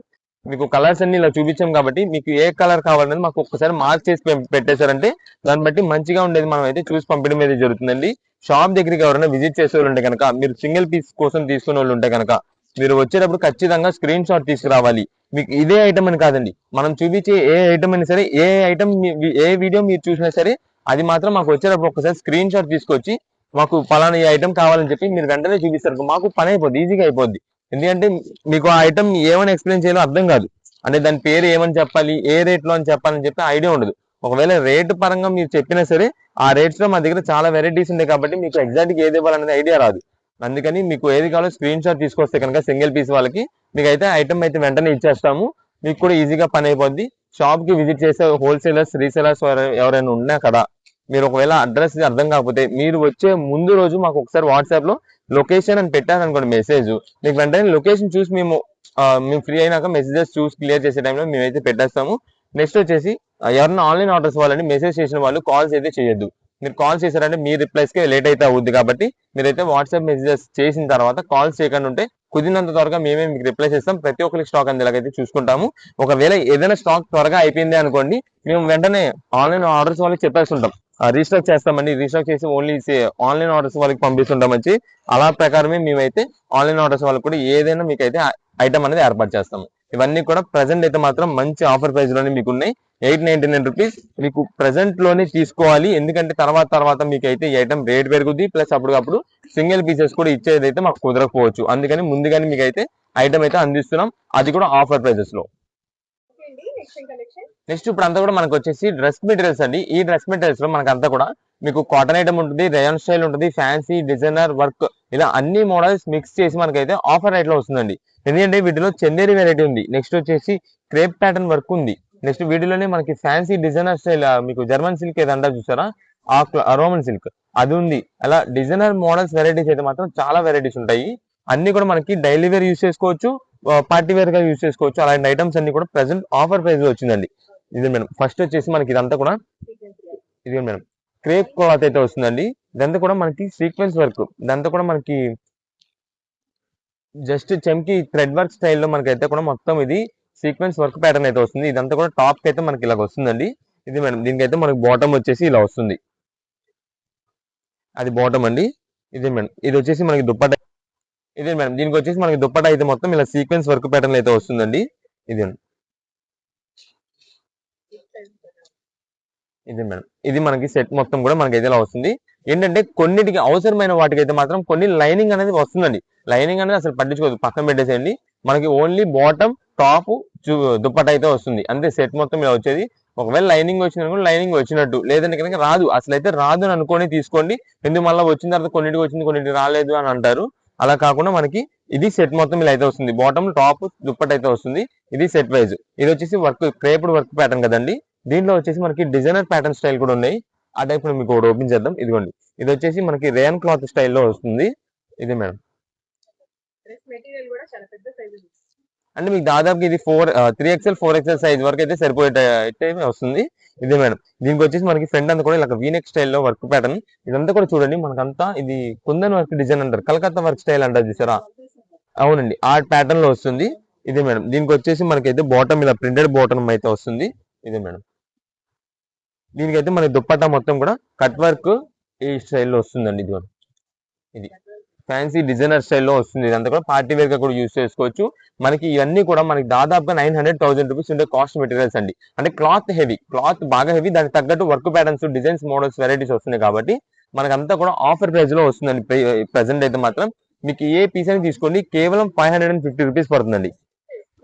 మీకు కలర్స్ అన్ని ఇలా చూపించాం కాబట్టి మీకు ఏ కలర్ కావాలనేది మాకు ఒక్కసారి మార్క్ చేసి పెట్టేశారంటే దాన్ని బట్టి మంచిగా ఉండేది మనం అయితే చూసి పంపించడం అయితే జరుగుతుందండి. షాప్ దగ్గరికి ఎవరైనా విజిట్ చేసే వాళ్ళు ఉంటే కనుక, మీరు సింగిల్ పీస్ కోసం తీసుకునే వాళ్ళు ఉంటే కనుక మీరు వచ్చేటప్పుడు ఖచ్చితంగా స్క్రీన్ షాట్ తీసుకురావాలి. మీకు ఇదే ఐటమ్ అని కాదండి, మనం చూపించే ఏ ఐటమ్ అయినా సరే, ఏ ఐటమ్ ఏ వీడియో మీరు చూసినా సరే అది మాత్రం మాకు వచ్చేటప్పుడు ఒకసారి స్క్రీన్ షాట్ తీసుకొచ్చి మాకు పలానా ఈ ఐటమ్ కావాలని చెప్పి మీరు వెంటనే చూపిస్తారు, మాకు పని అయిపోద్ది, ఈజీగా అయిపోద్ది. ఎందుకంటే మీకు ఆ ఐటమ్ ఏమని ఎక్స్ప్లెయిన్ చేయాలో అర్థం కాదు, అంటే దాని పేరు ఏమని చెప్పాలి, ఏ రేట్ లో అని చెప్పాలని చెప్పి ఐడియా ఉండదు. ఒకవేళ రేటు పరంగా మీరు చెప్పినా సరే ఆ రేట్స్ లో మా దగ్గర చాలా వెరైటీస్ ఉంటాయి కాబట్టి మీకు ఎగ్జాక్ట్ గా ఏది ఇవ్వాలనేది ఐడియా రాదు. అందుకని మీకు ఏది కావాలో స్క్రీన్ షాట్ తీసుకొస్తే కనుక సింగిల్ పీస్ వాళ్ళకి మీకు అయితే ఐటమ్ అయితే వెంటనే ఇచ్చేస్తాము, మీకు కూడా ఈజీగా పని అయిపోద్ది. షాప్ కి విజిట్ చేసే హోల్సేలర్స్ రీసేలర్స్ ఎవరైనా ఉన్నా కదా, మీరు ఒకవేళ అడ్రస్ అర్థం కాకపోతే మీరు వచ్చే ముందు రోజు మాకు ఒకసారి వాట్సాప్ లో లొకేషన్ అని పెట్టారనుకోండి మెసేజ్, మీకు వెంటనే లొకేషన్ చూసి మేము ఫ్రీ అయినాక మెసేజెస్ చూసి క్లియర్ చేసే టైంలో మేమైతే పెట్టేస్తాము. నెక్స్ట్ వచ్చేసి ఎవరైనా ఆన్లైన్ ఆర్డర్స్ వాళ్ళని మెసేజ్ చేసిన వాళ్ళు కాల్స్ అయితే చేయొద్దు. మీరు కాల్ చేశారంటే మీ రిప్లైస్ కి లేట్ అయితే అవుద్ది కాబట్టి మీరైతే వాట్సాప్ మెసేజెస్ చేసిన తర్వాత కాల్స్ చేయకుండా ఉంటే కుదిరినంత త్వరగా మేమే మీకు రిప్లై చేస్తాం. ప్రతి ఒక్కరికి స్టాక్ అందేలాగైతే చూసుకుంటాము. ఒకవేళ ఏదైనా స్టాక్ త్వరగా అయిపోయింది అనుకోండి, మేము వెంటనే ఆన్లైన్ ఆర్డర్స్ వాళ్ళకి చెప్పేస్తుంటాం, రీస్టాక్ చేస్తామండి, రీస్టాక్ చేసి ఓన్లీ ఆన్లైన్ ఆర్డర్స్ వాళ్ళకి పంపిస్తుంటాం వచ్చి. అలా ప్రకారమే మేమైతే ఆన్లైన్ ఆర్డర్స్ వాళ్ళకి కూడా ఏదైనా మీకైతే ఐటమ్ అనేది ఏర్పాటు చేస్తాము. ఇవన్నీ కూడా ప్రెసెంట్ అయితే మాత్రం మంచి ఆఫర్ ప్రైస్ లోనే మీకు ఉన్నాయి. 899 రూపీస్ మీకు ప్రెసెంట్ లోనే తీసుకోవాలి, ఎందుకంటే తర్వాత మీకు అయితే ఈ ఐటమ్ రేట్ పెరుగుద్ది, ప్లస్ అప్పుడు సింగిల్ పీసెస్ కూడా ఇచ్చేది అయితే మాకు కుదరకపోవచ్చు. అందుకని ముందుగానే మీకు అయితే ఐటమ్ అయితే అందిస్తున్నాం, అది కూడా ఆఫర్ ప్రైజెస్ లో. నెక్స్ట్ ఇప్పుడు అంతా కూడా మనకు వచ్చేసి డ్రెస్ మెటీరియల్స్ అండి. ఈ డ్రెస్ మెటీరియల్స్ లో మనకంతా కూడా మీకు కాటన్ ఐటమ్ ఉంటుంది, రేయాన్ స్టైల్ ఉంటుంది, ఫ్యాన్సీ డిజైనర్ వర్క్, ఇలా అన్ని మోడల్స్ మిక్స్ చేసి మనకైతే ఆఫర్ రేట్ లో వస్తుందండి. ఎందుకంటే వీటిలో చందేరి వెరైటీ ఉంది, నెక్స్ట్ వచ్చేసి క్రేప్ ప్యాటర్న్ వర్క్ ఉంది, నెక్స్ట్ వీటిలోనే మనకి ఫ్యాన్సీ డిజైనర్ స్టైల్ మీకు జర్మన్ సిల్క్ ఏదంటా చూసారా, ఆ రోమన్ సిల్క్ అది ఉంది. అలా డిజైనర్ మోడల్స్ వెరైటీస్ అయితే మాత్రం చాలా వెరైటీస్ ఉంటాయి. అన్ని కూడా మనకి డైలీ వేర్ యూస్ చేసుకోవచ్చు, పార్టీ వేర్ గా యూస్ చేసుకోవచ్చు. అలాంటి ఐటమ్స్ అన్ని కూడా ప్రెసెంట్ ఆఫర్ ప్రైస్ లో వచ్చిందండి. ఇది మేడం ఫస్ట్ వచ్చేసి మనకి ఇదంతా కూడా ఇది మేడం క్రేప్ క్లాత్ అయితే వస్తుందండి. ఇదంతా కూడా మనకి సీక్వెన్స్ వర్క్, ఇదంతా కూడా మనకి జస్ట్ చెంకి థ్రెడ్ వర్క్ స్టైల్లో మనకైతే కూడా మొత్తం ఇది సీక్వెన్స్ వర్క్ ప్యాటర్న్ అయితే వస్తుంది. ఇదంతా కూడా టాప్ కి అయితే మనకి ఇలాగ వస్తుందండి. ఇది మేడం దీనికైతే మనకి బాటమ్ వచ్చేసి ఇలా వస్తుంది, అది బాటమ్ అండి. ఇది మేడం ఇది వచ్చేసి మనకి దుప్పట, ఇదే మేడం దీనికి వచ్చేసి మనకి దుప్పట అయితే మొత్తం ఇలా సీక్వెన్స్ వర్క్ ప్యాటర్న్ అయితే వస్తుందండి. ఇది ఇది మేడం ఇది మనకి సెట్ మొత్తం కూడా మనకి అయితే ఇలా వస్తుంది. ఏంటంటే కొన్నిటికి అవసరమైన వాటికి అయితే మాత్రం కొన్ని లైనింగ్ అనేది వస్తుందండి. లైనింగ్ అనేది అసలు పట్టించుకోదు, పక్కన పెట్టేసేయండి. మనకి ఓన్లీ బాటమ్ టాప్ దుప్పట అయితే వస్తుంది అంతే, సెట్ మొత్తం ఇలా వచ్చేది. ఒకవేళ లైనింగ్ వచ్చింది లైనింగ్ వచ్చినట్టు, లేదంటే కనుక రాదు, అసలు అయితే రాదు అని అనుకొని తీసుకోండి. ఎందుకు మళ్ళీ వచ్చిన తర్వాత కొన్నిటికి వచ్చింది కొన్నిటికి రాలేదు అని అంటారు. అలా కాకుండా మనకి ఇది సెట్ మొత్తం ఇలా అయితే వస్తుంది, బాటమ్ టాప్ దుప్పట అయితే వస్తుంది. ఇది సెట్ వైజ్. ఇది వచ్చేసి వర్క్ క్రేప్డ్ వర్క్ ప్యాటర్న్ కదండి. దీంట్లో వచ్చేసి మనకి డిజైనర్ ప్యాటర్న్ స్టైల్ కూడా ఉన్నాయి. ఆ టైప్ లో మీకు ఒకటి ఓపెన్ చేద్దాం. ఇదిగోండి, ఇది వచ్చేసి మనకి రేయన్ క్లాత్ స్టైల్లో వస్తుంది. ఇది మేడం, అంటే మీకు దాదాపు ఇది 3XL 4XL సైజ్ వరకు అయితే సరిపోయేటైతే వస్తుంది. ఇదే మేడం, దీనికి వచ్చేసి మనకి ఫ్రంట్ అంతా కూడా ఇలా వీనెక్ స్టైల్లో వర్క్ ప్యాటర్న్. ఇదంతా కూడా చూడండి, మనకంతా ఇది కుందన్ వర్క్ డిజైన్ అంటారు, కలకత్తా వర్క్ స్టైల్ అంటారు చూసారా, అవునండి ఆ ప్యాటర్న్ లో వస్తుంది. ఇదే మేడం, దీనికి వచ్చేసి మనకైతే బాటమ్ ఇలా ప్రింటెడ్ బాటమ్ అయితే వస్తుంది. ఇదే మేడం, దీనికైతే మన దుప్పట్టా మొత్తం కూడా కట్ వర్క్ ఈ స్టైల్లో వస్తుందండి. ఇది ఫ్యాన్సీ డిజైనర్ స్టైల్లో వస్తుంది. ఇదంతా కూడా పార్టీ వేర్ గా కూడా యూస్ చేసుకోవచ్చు. మనకి ఇవన్నీ కూడా మనకి దాదాపుగా 900,000 రూపీస్ ఉండే కాస్ట్ మెటీరియల్స్ అండి. అంటే క్లాత్ హెవీ, క్లాత్ బాగా హెవీ, దానికి తగ్గట్టు work patterns, designs, models, varieties వస్తున్నాయి కాబట్టి మనకంతా కూడా ఆఫర్ ప్రైస్ లో వస్తుందండి. ప్రెసెంట్ అయితే మాత్రం మీకు ఏ పీస్ అని తీసుకోండి, కేవలం 550 రూపీస్ పడుతుందండి.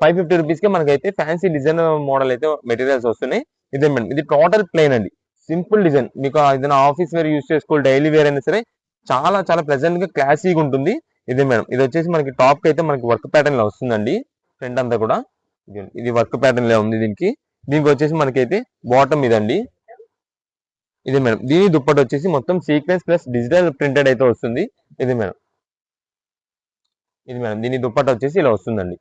550 రూపీస్ కే మనకైతే ఫ్యాన్సీ డిజైన్ మోడల్ అయితే మెటీరియల్స్ వస్తున్నాయి. ఇదే మేడం, ఇది టోటల్ ప్లెయిన్ అండి, సింపుల్ డిజైన్. మీకు ఏదైనా ఆఫీస్ వేర్ యూస్ చేసుకోవాలి, డైలీ వేర్ అయినా సరే చాలా చాలా ప్లెజెంట్ గా క్లాసీగా ఉంటుంది. ఇదే మేడం, ఇది వచ్చేసి మనకి టాప్ కి అయితే మనకి వర్క్ ప్యాటర్న్ లో వస్తుందండి. ఫ్రంట్ అంతా కూడా ఇది వర్క్ ప్యాటర్న్ లో ఉంది. దీనికి వచ్చేసి మనకైతే బాటమ్ ఇదండి. ఇదే మేడం, దీని దుప్పటి వచ్చేసి మొత్తం సీక్వెన్స్ ప్లస్ డిజిటల్ ప్రింటెడ్ అయితే వస్తుంది. ఇది మేడం, దీని దుప్పటి వచ్చేసి ఇలా వస్తుందండి.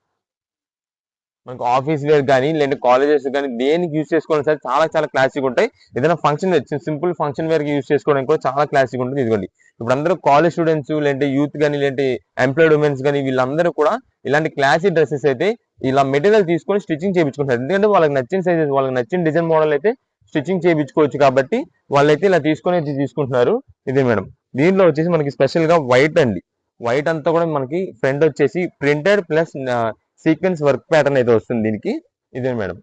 మనకు ఆఫీస్ వేర్ కానీ లేదంటే కాలేజెస్ కానీ దేనికి యూస్ చేసుకోవడం సరే చాలా చాలా క్లాసిక్ ఉంటాయి. ఏదైనా function simple function wear use చేసుకోవడానికి కూడా చాలా క్లాసిక్ ఉంటుంది. ఇదిగోండి, ఇప్పుడు అందరూ కాలేజ్ స్టూడెంట్స్ లేదంటే యూత్ కానీ లేదంటే ఎంప్లాయిడ్ ఉమెన్స్ కానీ వీళ్ళందరూ కూడా ఇలాంటి క్లాసిక్ డ్రెస్సెస్ అయితే ఇలా మెటీరియల్ తీసుకొని స్టిచ్చింగ్ చేయించుకుంటారు. ఎందుకంటే వాళ్ళకి నచ్చిన సైజెస్, వాళ్ళకి నచ్చిన డిజైన్ మోడల్ అయితే స్టిచ్చింగ్ చేయించుకోవచ్చు కాబట్టి వాళ్ళైతే ఇలా తీసుకుంటున్నారు. ఇదే మేడం, దీంట్లో వచ్చేసి మనకి స్పెషల్ గా వైట్ అండి. వైట్ అంతా కూడా మనకి ఫ్రంట్ వచ్చేసి printed plus sequence work pattern అయితే వస్తుంది దీనికి. ఇదే మేడం,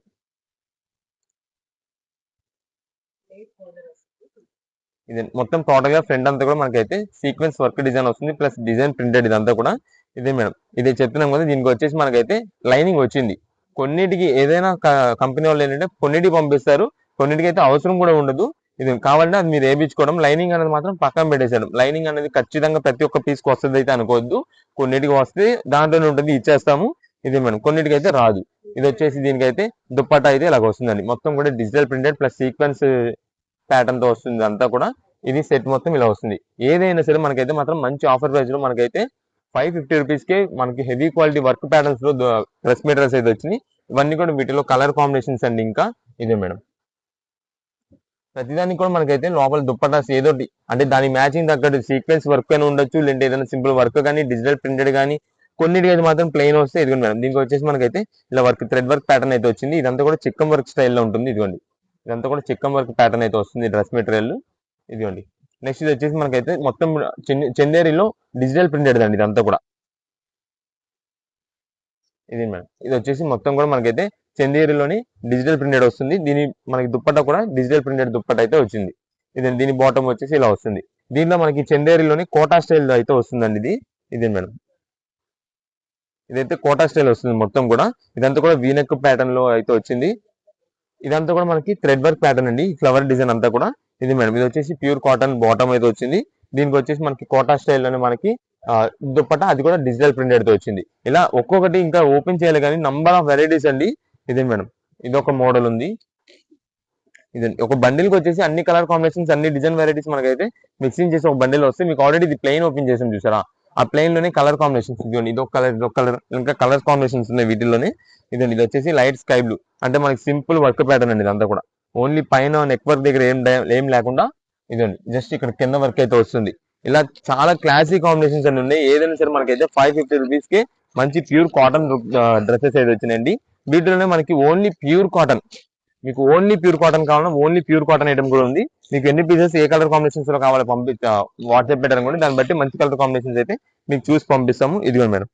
ఇది మొత్తం టోటల్ గా ఫ్రంట్ అంతా కూడా మనకైతే సీక్వెన్స్ వర్క్ డిజైన్ వస్తుంది ప్లస్ డిజైన్ ప్రింటెడ్ ఇదంతా కూడా. ఇదే మేడం, ఇది చెప్తున్నాం కదా, దీనికి వచ్చేసి మనకైతే లైనింగ్ వచ్చింది. కొన్నిటికి ఏదైనా కంపెనీ వాళ్ళు ఏంటంటే కొన్నిటికి పంపిస్తారు, కొన్నిటికి అయితే అవసరం కూడా ఉండదు. ఇది కావాలంటే అది మీరు వేయించుకోవడం. లైనింగ్ అనేది మాత్రం పక్కన పెట్టేసేయడం. లైనింగ్ అనేది ఖచ్చితంగా ప్రతి ఒక్క పీస్ కి వస్తుంది అయితే అనుకోవద్దు. కొన్నిటికి వస్తే దాంట్లోనే ఉంటుంది, ఇచ్చేస్తాము. ఇదే మేడం, కొన్నిటికి అయితే రాదు. ఇది వచ్చేసి దీనికైతే దుప్పట్టా అయితే ఇలాగ వస్తుందండి. మొత్తం కూడా digital printed plus sequence pattern తో వస్తుంది అంతా కూడా. ఇది సెట్ మొత్తం ఇలా వస్తుంది. ఏదైనా సరే మనకైతే మాత్రం మంచి ఆఫర్ ప్రైస్ లో మనకైతే 550 రూపీస్ కే మనకి హెవీ క్వాలిటీ వర్క్ ప్యాటర్న్స్ లో డ్రెస్ మెటీరియల్స్ అయితే వచ్చినాయి. ఇవన్నీ కూడా వీటిలో కలర్ కాంబినేషన్స్ అండి. ఇంకా ఇదే మేడం, ప్రతిదానికి కూడా మనకైతే లోపల దుప్పటాస్ ఏదోటి అంటే దాని మ్యాచింగ్ తగ్గట్టు సీక్వెన్స్ వర్క్ అని ఉండొచ్చు, లేదంటే ఏదైనా సింపుల్ వర్క్ కానీ డిజిటల్ ప్రింటెడ్ కానీ. కొన్నిటికి అయితే మాత్రం ప్లెయిన్ వస్తే ఇదిగోండి మేడం, దీనికి వచ్చేసి మనకైతే ఇలా వర్క్ థ్రెడ్ వర్క్ ప్యాటర్న్ అయితే వచ్చింది. ఇదంతా కూడా చిక్కం వర్క్ స్టైల్లో ఉంటుంది. ఇదిగోండి, ఇదంతా కూడా చిక్కం వర్క్ ప్యాటర్న్ అయితే వస్తుంది డ్రెస్ మెటీరియల్. ఇదిగోండి, నెక్స్ట్ ఇది వచ్చేసి మనకైతే మొత్తం చందేరిలో డిజిటల్ ప్రింటెడ్ అండి ఇదంతా కూడా. ఇది మేడం, ఇది వచ్చేసి మొత్తం కూడా మనకైతే చందేరిలోని డిజిటల్ ప్రింటెడ్ వస్తుంది. దీని మనకి దుప్పట్టా కూడా డిజిటల్ ప్రింటెడ్ దుప్పట్టా అయితే వచ్చింది. ఇది దీని బాటమ్ వచ్చేసి ఇలా వస్తుంది. దీంట్లో మనకి చందేరిలోని కోటా స్టైల్ అయితే వస్తుందండి ఇది. ఇదే మేడం, ఇదైతే కోటా స్టైల్ వస్తుంది మొత్తం కూడా. ఇదంతా కూడా వీనెక్ ప్యాటర్న్ లో అయితే వచ్చింది. ఇదంతా కూడా మనకి థ్రెడ్ వర్క్ ప్యాటర్న్ అండి, ఫ్లవర్ డిజైన్ అంతా కూడా. ఇది మేడం, ఇది వచ్చేసి ప్యూర్ కాటన్ బాటమ్ అయితే వచ్చింది. దీనికి వచ్చేసి మనకి కోటా స్టైల్లోనే మనకి దుప్పట్టా అది కూడా డిజిటల్ ప్రింటెడ్ తో వచ్చింది. ఇలా ఒక్కొక్కటి ఇంకా ఓపెన్ చేయాలి కానీ నంబర్ ఆఫ్ వెరైటీస్ అండి. ఇదే మేడం, ఇది ఒక మోడల్ ఉంది. ఇది ఒక బండిల్ కి వచ్చేసి అన్ని కలర్ కాంబినేషన్స్, అన్ని డిజైన్ వెరైటీస్ మనకైతే మిక్సింగ్ చేసి ఒక బండిల్ వస్తే మీకు ఆల్రెడీ ఇది ప్లెయిన్ ఓపెన్ చేసాం చూసారా, ఆ ప్లెయిన్ లోనే కలర్ కాంబినేషన్స్ ఇదిగోండి, ఇదొక కలర్, ఇదొక కలర్, ఇంకా కలర్ కాంబినేషన్స్ ఉన్నాయి వీటిల్లోనే. ఇదండి, ఇది వచ్చేసి లైట్ స్కై బ్లూ, అంటే మనకి సింపుల్ వర్క్ ప్యాటర్న్ అండి ఇదంతా కూడా. ఓన్లీ పైన నెక్ వర్క్ దగ్గర ఏం లేకుండా ఇదండి జస్ట్ ఇక్కడ కింద వర్క్ అయితే వస్తుంది. ఇలా చాలా క్లాసిక్ కాంబినేషన్స్ అన్ని ఉన్నాయి. ఏదైనా సరే మనకైతే 550 రూపీస్ కి మంచి ప్యూర్ కాటన్ డ్రెస్సెస్ అయితే వచ్చినాయండి. వీటిలోనే మనకి ఓన్లీ ప్యూర్ కాటన్, మీకు ఓన్లీ ప్యూర్ కాటన్ కావాలన్నా ఓన్లీ ప్యూర్ కాటన్ ఐటమ్ కూడా ఉంది. మీకు ఎన్ని పీసెస్ ఏ కలర్ కాంబినేషన్స్ లో కావాలి వాట్సాప్ పెట్టారు కూడా, దాన్ని బట్టి మంచి కలర్ కాంబినేషన్స్ అయితే మీకు చూసి పంపిస్తాము. ఇదిగో madam,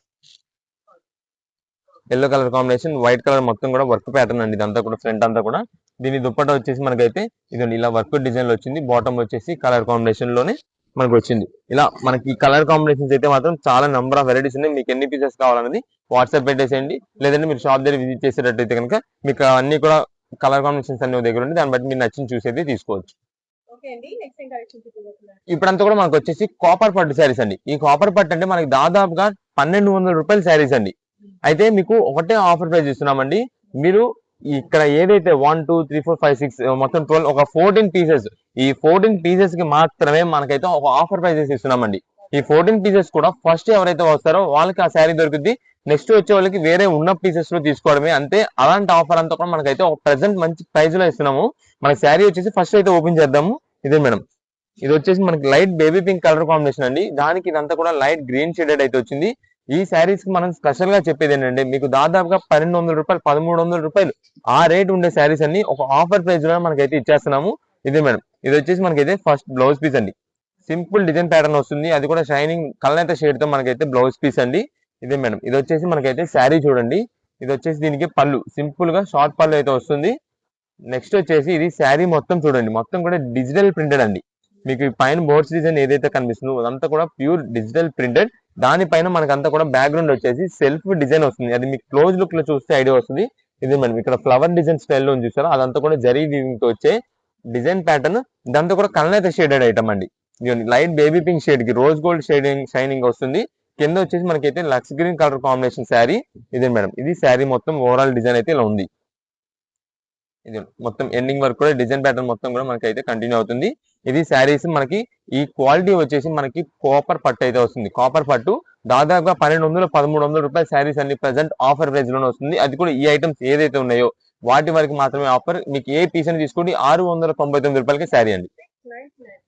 yellow colour combination, white colour మొత్తం కూడా వర్క్ ప్యాటర్న్ అండి ఇదంతా కూడా. ఫ్రంట్ అంతా కూడా దీని దుప్పట్టా వచ్చేసి మనకైతే ఇదండి ఇలా వర్క్ డిజైన్ లో వచ్చింది. బాటమ్ వచ్చేసి కలర్ కాంబినేషన్ లోనే మనకు వచ్చింది. ఇలా మనకి కలర్ కాంబినేషన్స్ అయితే మాత్రం చాలా నెంబర్ ఆఫ్ వెరైటీస్ ఉన్నాయి. మీకు ఎన్ని పీసెస్ కావాలన్నది వాట్సాప్ పెట్టేసేయండి. లేదంటే మీరు షాప్ దగ్గర విజిట్ చేసేటట్టయితే కనుక మీకు అన్ని కూడా కలర్ కాంబినేషన్స్ అన్ని దగ్గర ఉండి దాన్ని బట్టి మీరు నచ్చిన చూసేది తీసుకోవచ్చు. ఇప్పుడంతా కూడా మనకు వచ్చేసి కాపర్ పట్టు శారీస్ అండి. ఈ కాపర్ పట్టు అంటే మనకి దాదాపుగా 1200 రూపాయల శారీస్ అండి. అయితే మీకు ఒకటే ఆఫర్ ప్రైస్ ఇస్తున్నామండి. మీరు ఇక్కడ ఏదైతే 1 2 3 4 5 6 మొత్తం 12 ఒక 14 పీసెస్, ఈ 14 పీసెస్ కి మాత్రమే మనకైతే ఒక ఆఫర్ ప్రైజెస్ ఇస్తున్నామండి. ఈ 14 పీసెస్ కూడా ఫస్ట్ ఎవరైతే వస్తారో వాళ్ళకి ఆ శారీ దొరుకుద్ది. నెక్స్ట్ వచ్చే వాళ్ళకి వేరే ఉన్న పీసెస్ లో తీసుకోవడమే అంతే. అలాంటి ఆఫర్ అంతా కూడా మనకైతే ఒక ప్రెసెంట్ మంచి ప్రైస్ లో ఇస్తున్నాము. మన శారీ వచ్చేసి ఫస్ట్ అయితే ఓపెన్ చేద్దాము. ఇదే మేడం, ఇది వచ్చేసి మనకి light baby pink colour combination అండి. దానికి ఇదంతా కూడా లైట్ గ్రీన్ షేడెడ్ అయితే వచ్చింది. ఈ శారీస్ కి మనం స్పెషల్ గా చెప్పేది ఏంటంటే మీకు దాదాపుగా 1200 రూపాయలు 1300 రూపాయలు ఆ రేట్ ఉండే శారీస్ అన్ని ఒక ఆఫర్ ప్రైస్ లో మనకైతే ఇచ్చేస్తున్నాము. ఇదే మేడం, ఇది వచ్చేసి మనకైతే ఫస్ట్ బ్లౌజ్ పీస్ అండి. సింపుల్ డిజైన్ ప్యాటర్న్ వస్తుంది, అది కూడా షైనింగ్ కలనేత షేడ్ తో మనకైతే బ్లౌజ్ పీస్ అండి. ఇదే మేడం, ఇది వచ్చేసి మనకైతే శారీ చూడండి. ఇది వచ్చేసి దీనికి పళ్ళు సింపుల్ గా షార్ట్ పళ్ళు అయితే వస్తుంది. నెక్స్ట్ వచ్చేసి ఇది శారీ మొత్తం చూడండి, మొత్తం కూడా డిజిటల్ ప్రింటెడ్ అండి. మీకు పైన బోర్డ్స్ డిజైన్ ఏదైతే కనిపిస్తుందో అదంతా కూడా ప్యూర్ డిజిటల్ ప్రింటెడ్. దానిపైన మనకంతా కూడా బ్యాక్గ్రౌండ్ వచ్చేసి సెల్ఫ్ డిజైన్ వస్తుంది. అది మీకు క్లోజ్ లుక్ లో చూస్తే ఐడియా వస్తుంది. ఇది మనం ఇక్కడ ఫ్లవర్ డిజైన్ స్టైల్లో చూసారో అదంతా కూడా జరీ వీవింగ్ తో వచ్చే డిజైన్ ప్యాటర్న్. ఇదంతా కూడా కలనేత షేడెడ్ ఐటమ్ అండి. లైట్ బేబీ పింక్ షేడ్ కి రోజ్ గోల్డ్ షైనింగ్ వస్తుంది. కింద వచ్చేసి మనకైతే lux green colour combination sari. ఇదే మేడం, ఇది శారీ మొత్తం ఓవరాల్ డిజైన్ అయితే ఇలా ఉంది. ఇది మొత్తం ఎండింగ్ వరకు కూడా డిజైన్ ప్యాటర్న్ మొత్తం కూడా మనకైతే కంటిన్యూ అవుతుంది. ఇది శారీస్ మనకి ఈ క్వాలిటీ వచ్చేసి మనకి కాపర్ పట్టు అయితే వస్తుంది. కాపర్ పట్టు దాదాపుగా 1200 1300 రూపాయల శారీస్ అన్ని ప్రెసెంట్ ఆఫర్ ప్రైస్ లోనే వస్తుంది. అది కూడా ఈ ఐటమ్స్ ఏదైతే ఉన్నాయో వాటి వరకు మాత్రమే ఆఫర్. మీకు ఏ పీస్ అని తీసుకోండి 699 రూపాయలకి శారీ అండి.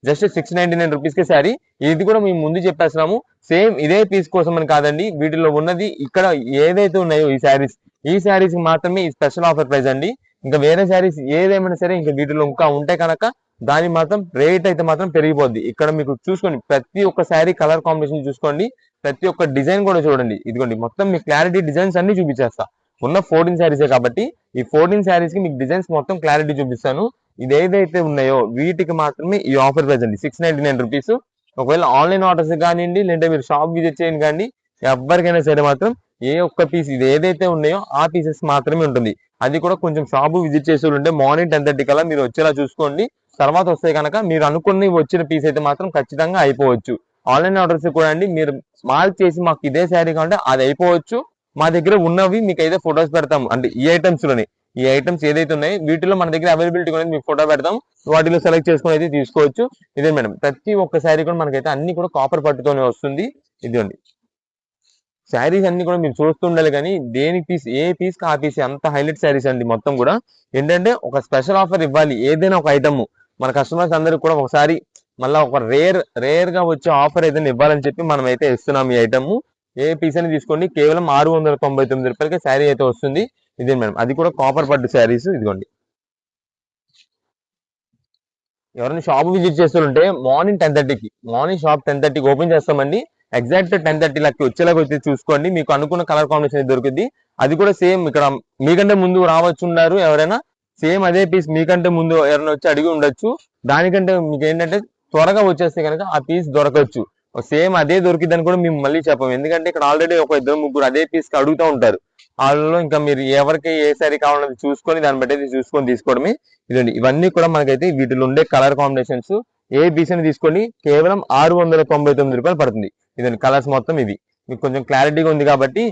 జస్ట్ 699 రూపీస్ కి శారీ. ఇది కూడా మేము ముందు చెప్పేస్తున్నాము, సేమ్ ఇదే పీస్ కోసం అని కాదండి. వీటిలో ఉన్నది ఇక్కడ ఏదైతే ఉన్నాయో ఈ శారీస్ మాత్రమే ఈ స్పెషల్ ఆఫర్ ప్రైస్ అండి. ఇంకా వేరే శారీస్ ఏదేమైనా సరే ఇంకా వీటిలో ఇంకా ఉంటే కనుక దాని మాత్రం రేట్ అయితే మాత్రం పెరిగిపోద్ది. ఇక్కడ మీకు చూసుకోండి, ప్రతి ఒక్క శారీ కలర్ కాంబినేషన్ చూసుకోండి, ప్రతి ఒక్క డిజైన్ కూడా చూడండి. ఇదిగోండి మొత్తం మీ క్లారిటీ డిజైన్స్ అన్ని చూపించేస్తా. ఉన్న 14 శారీసే కాబట్టి ఈ 14 శారీస్ కి మీకు డిజైన్స్ మొత్తం క్లారిటీ చూపిస్తాను. ఇది ఏదైతే ఉన్నాయో వీటికి మాత్రమే ఈ ఆఫర్ ప్రైస్ అండి 699 రూపీస్. ఒకవేళ ఆన్లైన్ ఆర్డర్స్ కానివ్వండి, లేదంటే మీరు షాప్ విజిట్ చేయండి కానీ ఎవరికైనా సరే మాత్రం ఏ ఒక్క పీస్ ఇది ఏదైతే ఉన్నాయో ఆ పీసెస్ మాత్రమే ఉంటుంది. అది కూడా కొంచెం షాపు విజిట్ చేసి ఉంటే మార్నింగ్ 10:30 కల్లా మీరు వచ్చేలా చూసుకోండి. తర్వాత వస్తే కనుక మీరు అనుకుని వచ్చిన పీస్ అయితే మాత్రం ఖచ్చితంగా అయిపోవచ్చు. ఆన్లైన్ ఆర్డర్స్ కూడా అండి మీరు మార్క్ చేసి మాకు ఇదే శారీ కావాలంటే అది అయిపోవచ్చు. మా దగ్గర ఉన్నవి మీకు అయితే ఫొటోస్ పెడతాం, అంటే ఈ ఐటమ్స్ లోనే ఈ ఐటమ్స్ ఏదైతే ఉన్నాయో వీటిలో మన దగ్గర అవైలబిలిటీ కూడా మీకు ఫోటో పెడతాం, వాటిలో సెలెక్ట్ చేసుకుని అయితే తీసుకోవచ్చు. ఇదే మేడం, ప్రతి ఒక్క శారీ కూడా మనకైతే అన్ని కూడా కాపర్ పట్టుతోనే వస్తుంది. ఇదిగోండి శారీస్ అన్ని కూడా మీరు చూస్తుండాలి కానీ దేని పీస్ ఏ పీస్ కి ఆ పీస్ అంత హైలైట్ శారీస్ అండి. మొత్తం కూడా ఏంటంటే ఒక స్పెషల్ ఆఫర్ ఇవ్వాలి. ఏదైనా ఒక ఐటమ్ మన కస్టమర్స్ అందరికి కూడా ఒకసారి మళ్ళీ ఒక రేర్ గా వచ్చే ఆఫర్ ఏదైనా ఇవ్వాలని చెప్పి మనం అయితే ఇస్తున్నాం. ఈ ఐటమ్ ఏ పీస్ అని తీసుకోండి కేవలం 699 రూపాయలకి శారీ అయితే వస్తుంది. ఇదే మేడం, అది కూడా కాపర్ పట్టు శారీస్. ఇదిగోండి ఎవరైనా షాప్ విజిట్ చేస్తుంటే మార్నింగ్ 10:30కి షాప్ 10:30కి ఓపెన్ చేస్తామండి. ఎగ్జాక్ట్ 10:30 లకి వచ్చేలాగా వచ్చి చూసుకోండి, మీకు అనుకున్న కలర్ కాంబినేషన్ దొరుకుద్ది. అది కూడా సేమ్ ఇక్కడ మీకంటే ముందు రావచ్చున్నారు ఎవరైనా, సేమ్ అదే పీస్ మీకంటే ముందు ఎవరైనా వచ్చి అడిగి ఉండొచ్చు. దానికంటే మీకు ఏంటంటే త్వరగా వచ్చేస్తే కనుక ఆ పీస్ దొరకవచ్చు. సేమ్ అదే దొరికిద్దని కూడా మేము మళ్ళీ చెప్పాము, ఎందుకంటే ఇక్కడ ఆల్రెడీ ఒక 2 3 అదే పీస్ కి అడుగుతూ ఉంటారు. వాళ్ళలో ఇంకా మీరు ఎవరికి ఏ శారీ కావాలని చూసుకొని దాన్ని బట్టి చూసుకొని తీసుకోవడమే. ఇదండి, ఇవన్నీ కూడా మనకైతే వీటిలో ఉండే కలర్ కాంబినేషన్స్. ఏ పీస్ అని తీసుకోండి కేవలం 699 రూపాయలు పడుతుంది. ఇదండి కలర్స్ మొత్తం. ఇది మీకు కొంచెం క్లారిటీగా ఉంది కాబట్టి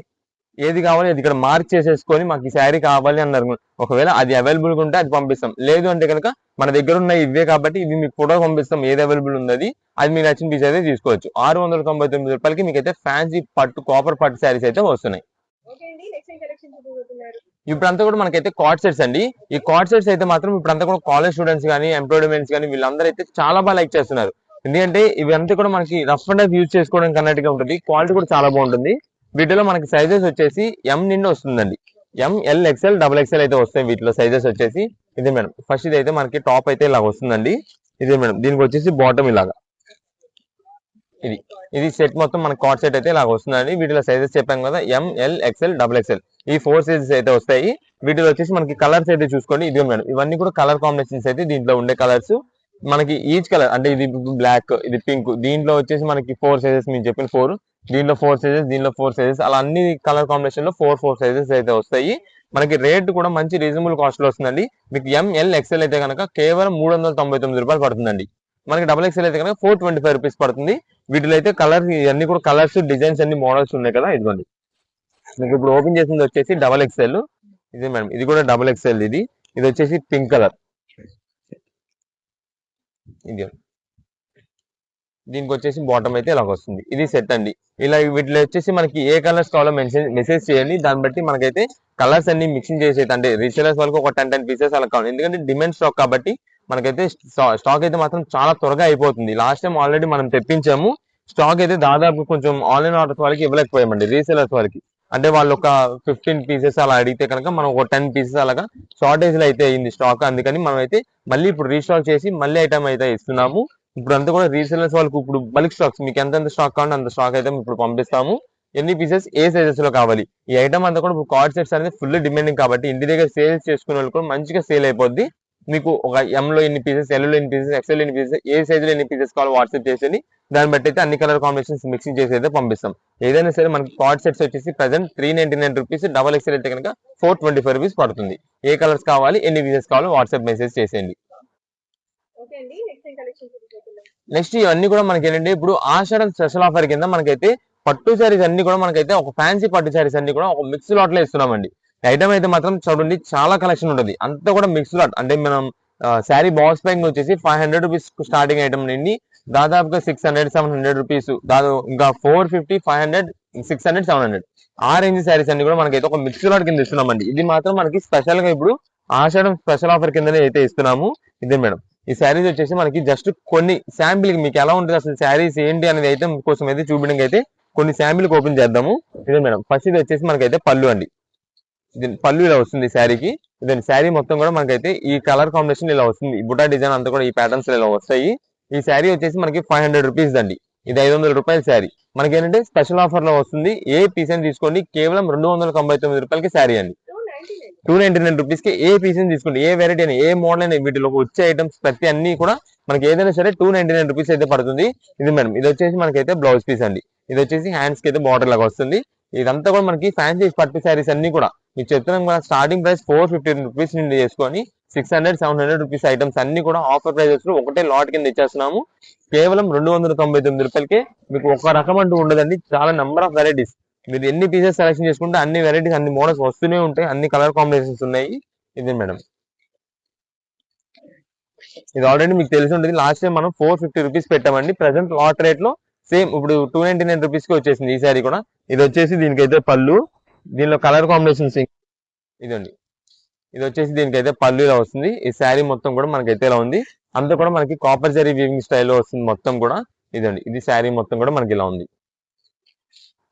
ఏది కావాలి అది ఇక్కడ మార్క్ చేసేసుకొని మాకు ఈ శారీ కావాలి అన్నారు. ఒకవేళ అది అవైలబుల్ గా ఉంటే అది పంపిస్తాం, లేదు అంటే కనుక మన దగ్గర ఉన్న ఇవే కాబట్టి ఇవి మీకు ఫోటో పంపిస్తాం. ఏది అవైలబుల్ ఉన్నది అది మీకు నచ్చిన పీస్ అయితే తీసుకోవచ్చు. 699 రూపాయలకి మీకు అయితే ఫ్యాన్సీ పట్టు కాపర్ పట్టు శారీస్ అయితే వస్తున్నాయి. ఇప్పుడంతా కూడా మనకైతే కార్డ్ సెట్స్ అండి. ఈ కార్డ్ సెట్స్ అయితే మాత్రం ఇప్పుడంతా కూడా కాలేజ్ స్టూడెంట్స్ కానీ ఎంప్లాయ్మెంట్స్ కానీ వీళ్ళందరూ అయితే చాలా బాగా లైక్ చేస్తున్నారు. ఎందుకంటే ఇవంతా కూడా మనకి రఫ్ అండ్ టఫ్ యూజ్ చేసుకోవడానికి అన్నట్టుగా ఉంటుంది. క్వాలిటీ కూడా చాలా బాగుంటుంది. వీటిలో మనకి సైజెస్ వచ్చేసి ఎం నిండి వస్తుందండి. ML XL XXL అయితే వస్తాయి వీటిలో సైజెస్ వచ్చేసి. ఇదే మేడం, ఫస్ట్ ఇది అయితే మనకి టాప్ అయితే ఇలా వస్తుందండి. ఇదే మేడం, దీనికి వచ్చేసి బాటమ్ ఇలాగా ఇది సెట్ మొత్తం మన కార్డ్ సెట్ అయితే ఇలా వస్తుందండి. వీటిలో సైజెస్ చెప్పాం కదా, ML XL XXL ఈ 4 సైజెస్ అయితే వస్తాయి. వీటిలో వచ్చేసి మనకి కలర్స్ అయితే చూసుకోండి. ఇదే మేడం, ఇవన్నీ కూడా కలర్ కాంబినేషన్స్ అయితే దీంట్లో ఉండే కలర్స్. మనకి ఈచ్ కలర్ అంటే ఇది బ్లాక్, ఇది పింక్, దీంట్లో వచ్చేసి మనకి 4 సైజెస్ మీరు చెప్పిన 4, దీంట్లో 4 సైజెస్, దీంట్లో 4 సైజెస్, అలా అన్ని కలర్ కాంబినేషన్ లో 4 సైజెస్ అయితే వస్తాయి. మనకి రేట్ కూడా మంచి రీజనబుల్ కాస్ట్ లో వస్తుందండి. మీకు ML XL అయితే కనుక కేవలం 399 రూపాయలు పడుతుందండి. మనకి XXL అయితే కనుక 425 రూపీస్ పడుతుంది. వీటిలో అయితే కలర్స్ ఇవన్నీ కూడా కలర్స్ డిజైన్స్ అన్ని మోడల్స్ ఉన్నాయి కదా. ఇదిగోండి మీకు ఇప్పుడు ఓపెన్ చేసింది వచ్చేసి XXL. ఇది మేడం, ఇది కూడా డబుల్ ఎక్స్ఎల్. ఇది ఇది వచ్చేసి పింక్ కలర్. ఇది దీనికి వచ్చేసి బాటమ్ అయితే ఇలాగ వస్తుంది. ఇది సెట్ అండి. ఇలా వీటిలో వచ్చేసి మనకి ఏ కలర్స్ కావాలో మెసేజ్ చేయండి. దాన్ని బట్టి మనకైతే కలర్స్ అన్ని మిక్సింగ్ చేసేది, అంటే రీసేలర్స్ వాళ్ళకి ఒక 10 పీసెస్ అలా కావాలి. ఎందుకంటే డిమాండ్ స్టాక్ కాబట్టి మనకైతే స్టాక్ అయితే మాత్రం చాలా త్వరగా అయిపోతుంది. లాస్ట్ టైం ఆల్రెడీ మనం తెప్పించాము. స్టాక్ అయితే దాదాపు కొంచెం ఆన్లైన్ ఆర్డర్స్ వాళ్ళకి ఇవ్వలేకపోయామండి, రీసేలర్స్ వాళ్ళకి. అంటే వాళ్ళు ఒక 15 పీసెస్ అలా అడిగితే కనుక మనం ఒక 10 పీసెస్ అలాగా షార్టేజ్ లో అయితే అయింది స్టాక్. అందుకని మనం అయితే మళ్ళీ ఇప్పుడు రీస్టాక్ చేసి మళ్ళీ ఐటమ్ అయితే ఇస్తున్నాము. ఇప్పుడు అంతా కూడా రీసేలర్స్ వాళ్ళకి ఇప్పుడు బల్క్ స్టాక్స్, మీకు ఎంత స్టాక్ కావాలంటే అంత స్టాక్ అయితే ఇప్పుడు పంపిస్తాము. ఎన్ని పీసెస్ ఏ సైజెస్ లో కావాలి. ఈ ఐటమ్ అంతా కూడా ఇప్పుడు కార్డ్ సెట్స్ అనేది ఫుల్ డిమాండింగ్ కాబట్టి ఇంటి దగ్గర సేల్స్ చేసుకునే వాళ్ళు కూడా మంచిగా సేల్ అయిపోద్ది. మీకు ఒక ఎం లో ఎన్ని పీసెస్, ఎల్ లో ఎన్ని పీసెస్, ఎక్స్ఎల్ ఎన్ని పీసెస్, ఏ సైజ్ లో ఎన్ని పీసెస్ కావాలో వాట్సాప్ చేసేది. దాన్ని బట్టి అయితే అన్ని కలర్ కాంబినేషన్స్ మిక్సింగ్ చేసి అయితే పంపిస్తాం. ఏదైనా సరే మనకి కార్డ్ సెట్స్ వచ్చేసి ప్రెసెంట్ 399 రూపీస్, డబల్ ఎక్స్ఎల్ అయితే కనుక 425 రూపీస్ పడుతుంది. ఏ కలర్స్ కావాలి, ఎన్ని పీసెస్ కావాలో వాట్సాప్ మెసేజ్ చేసేయండి. నెక్స్ట్ ఇవన్నీ కూడా మనకి ఏంటంటే ఇప్పుడు ఆషాఢం స్పెషల్ ఆఫర్ కింద మనకైతే పట్టు శారీస్ అన్ని కూడా మనకైతే ఒక ఫ్యాన్సీ పట్టు శారీస్ అన్ని కూడా ఒక మిక్స్ లాట్ లో ఇస్తున్నామండి. ఐటమ్ అయితే మాత్రం చూడండి చాలా కలెక్షన్ ఉంటుంది. అంతా కూడా మిక్స్ లాట్. అంటే మనం శారీ బాక్స్ ప్యాకింగ్ వచ్చేసి 500 రూపీస్ స్టార్టింగ్ ఐటమ్ నుండి దాదాపుగా 600, 700 రూపీస్, దాదాపు ఇంకా 450, 500, 600, 700 ఆ రేంజ్ శారీస్ అన్ని కూడా మనకైతే ఒక మిక్స్ లాట్ కింద ఇస్తున్నామండి. ఇది మాత్రం మనకి స్పెషల్ గా ఇప్పుడు ఆషాఢం స్పెషల్ ఆఫర్ కిందనే అయితే ఇస్తున్నాము. ఇదే మేడం, ఈ శారీస్ వచ్చేసి మనకి జస్ట్ కొన్ని శాంపిల్ మీకు ఎలా ఉంటుంది అసలు శారీస్ ఏంటి అనేది అయితే కోసం అయితే చూపించడానికి అయితే కొన్ని శాంపిల్ ఓపెన్ చేద్దాము. ఇదే మేడం, ఫస్ట్ ఇది వచ్చేసి మనకైతే పళ్ళు అండి. ఇది పళ్ళు ఇలా వస్తుంది శారీకి. ఇదే శారీ మొత్తం కూడా మనకైతే ఈ కలర్ కాంబినేషన్ ఇలా వస్తుంది. బుటా డిజైన్ అంతా కూడా ఈ ప్యాటర్న్స్ ఇలా వస్తాయి. ఈ శారీ వచ్చేసి మనకి 500 రూపీస్ అండి. ఇది 500 రూపాయల శారీ. మనకి ఏంటంటే స్పెషల్ ఆఫర్ లో వస్తుంది. ఏ పీస్ అని తీసుకోండి కేవలం 299 రూపాయలకి శారీ అండి. 299 రూపీస్ కి ఏ పీస్ తీసుకోండి, ఏ వెరైటీ అయినా, ఏ మోడల్ అయినా, వీటిలో వచ్చే ఐటమ్స్ ప్రతి అన్ని కూడా మనకి ఏదైనా సరే 299 రూపీస్ అయితే పడుతుంది. ఇది మేడం, ఇది వచ్చేసి మనకైతే బ్లౌజ్ పీస్ అండి. ఇది వచ్చేసి హ్యాండ్స్ కి అయితే బార్డర్ లాగా వస్తుంది. ఇదంతా కూడా మనకి ఫ్యాన్సీ పట్టు శారీస్ అన్ని కూడా మీకు చెప్తున్నాం కదా, స్టార్టింగ్ ప్రైస్ 450 రూపీస్ నుండి చేసుకొని 600, 700 రూపీస్ ఐటమ్స్ అన్ని కూడా ఆఫర్ ప్రైజెస్ లో ఒకటే లాట్ కింద ఇచ్చేస్తున్నాము. కేవలం 299 రూపాయలకే మీకు ఒక రకం అంటూ ఉండదండి. చాలా నెంబర్ ఆఫ్ వెరైటీస్, మీరు ఎన్ని పీసెస్ సెలెక్షన్ చేసుకుంటే అన్ని వెరైటీస్, అన్ని మోడల్స్ వస్తూనే ఉంటాయి. అన్ని కలర్ కాంబినేషన్స్ ఉన్నాయి. ఇదే మేడం, ఇది ఆల్రెడీ మీకు తెలిసి ఉంటుంది. లాస్ట్ టైం మనం 450 రూపీస్ పెట్టామండి. ప్రెసెంట్ లాట్ రేట్ లో సేమ్ ఇప్పుడు 299 రూపీస్ కి వచ్చేసింది ఈ సారీ కూడా. ఇది వచ్చేసి దీనికైతే పళ్ళు, దీనిలో కలర్ కాంబినేషన్స్ ఇదండి. ఇది వచ్చేసి దీనికైతే పళ్ళు ఇలా వస్తుంది. ఈ శారీ మొత్తం కూడా మనకైతే ఇలా ఉంది. అంతా కూడా మనకి కాపర్ జరీ వీవింగ్ స్టైల్లో వస్తుంది మొత్తం కూడా. ఇదండి, ఇది శారీ మొత్తం కూడా మనకి ఇలా ఉంది.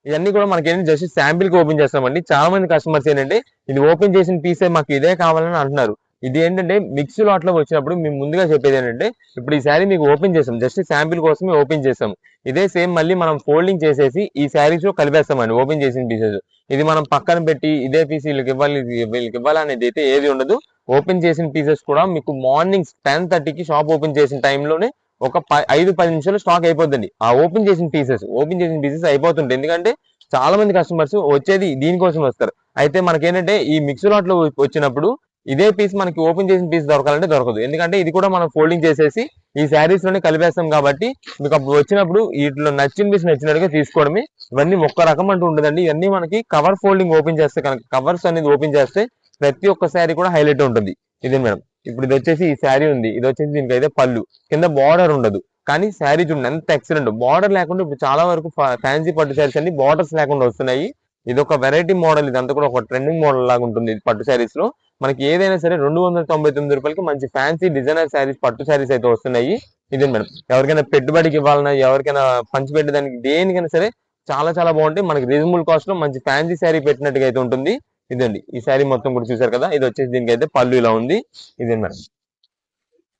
ఇవన్నీ కూడా మనకి ఏంటంటే జస్ట్ శాంపిల్ కి ఓపెన్ చేస్తామండి. చాలా మంది కస్టమర్స్ ఏంటంటే ఇది ఓపెన్ చేసిన పీసే మాకు ఇదే కావాలని అంటున్నారు. ఇది ఏంటంటే మిక్స్ లాట్ లో వచ్చినప్పుడు మేము ముందుగా చెప్పేది ఏంటంటే ఇప్పుడు ఈ శారీ మీకు ఓపెన్ చేసాం, జస్ట్ శాంపిల్ కోసమే ఓపెన్ చేసాం. ఇదే సేమ్ మళ్ళీ మనం ఫోల్డింగ్ చేసేసి ఈ శారీస్ లో కలిపేస్తామండి ఓపెన్ చేసిన పీసెస్. ఇది మనం పక్కన పెట్టి ఇదే పీస్ వీళ్ళకి ఇవ్వాలి, వీళ్ళకి ఇవ్వాలి అనేది అయితే ఏది ఉండదు. ఓపెన్ చేసిన పీసెస్ కూడా మీకు మార్నింగ్ 10:30కి షాప్ ఓపెన్ చేసిన టైంలోనే ఒక 5-10 నిమిషాలు స్టాక్ అయిపోద్దండి. ఆ ఓపెన్ చేసిన పీసెస్ అయిపోతుంటాయి. ఎందుకంటే చాలా మంది కస్టమర్స్ వచ్చేది దీనికోసం వస్తారు. అయితే మనకేంటంటే ఈ మిక్స్ లాట్ లో వచ్చినప్పుడు ఇదే పీస్ మనకి ఓపెన్ చేసిన పీస్ దొరకాలంటే దొరకదు. ఎందుకంటే ఇది కూడా మనం ఫోల్డింగ్ చేసేసి ఈ శారీస్ లోనే కలిపేస్తాం కాబట్టి మీకు అప్పుడు వచ్చినప్పుడు వీటిలో నచ్చిన పీస్ నచ్చినట్టుగా తీసుకోవడమే. ఇవన్నీ ఒక్క రకం అంటూ ఉండదండి. ఇవన్నీ మనకి కవర్ ఫోల్డింగ్ ఓపెన్ చేస్తే కనుక, కవర్స్ అనేది ఓపెన్ చేస్తే ప్రతి ఒక్క శారీ కూడా హైలైట్ ఉంటుంది. ఇదే మేడం, ఇప్పుడు ఇది వచ్చేసి ఈ శారీ ఉంది. ఇది వచ్చేసి దీనికైతే పళ్ళు, కింద బార్డర్ ఉండదు. కానీ శారీ చూడండి ఎంత ఎక్సలెంట్. బార్డర్ లేకుండా ఇప్పుడు చాలా వరకు ఫ్యాన్సీ పట్టు శారీస్ అన్ని బార్డర్స్ లేకుండా వస్తున్నాయి. ఇది ఒక వెరైటీ మోడల్. ఇదంతా కూడా ఒక ట్రెండింగ్ మోడల్ లాగా ఉంటుంది పట్టు శారీస్ లో. మనకి ఏదైనా సరే 299 రూపాయలకి మంచి ఫ్యాన్సీ డిజైనర్ శారీస్, పట్టు శారీస్ అయితే వస్తున్నాయి. ఇదే మేడం, ఎవరికైనా పెట్టుబడికి ఇవ్వాలన్నా, ఎవరికైనా పంచిపెట్టడానికి, దేనికైనా సరే చాలా చాలా బాగుంటాయి. మనకి రీజనబుల్ కాస్ట్ లో మంచి ఫ్యాన్సీ శారీ పెట్టినట్టుగా అయితే ఉంటుంది. ఇదండి, ఈ శారీ మొత్తం కూడా చూసారు కదా. ఇది వచ్చేసి దీనికైతే పళ్ళు ఇలా ఉంది. ఇదే మేడం,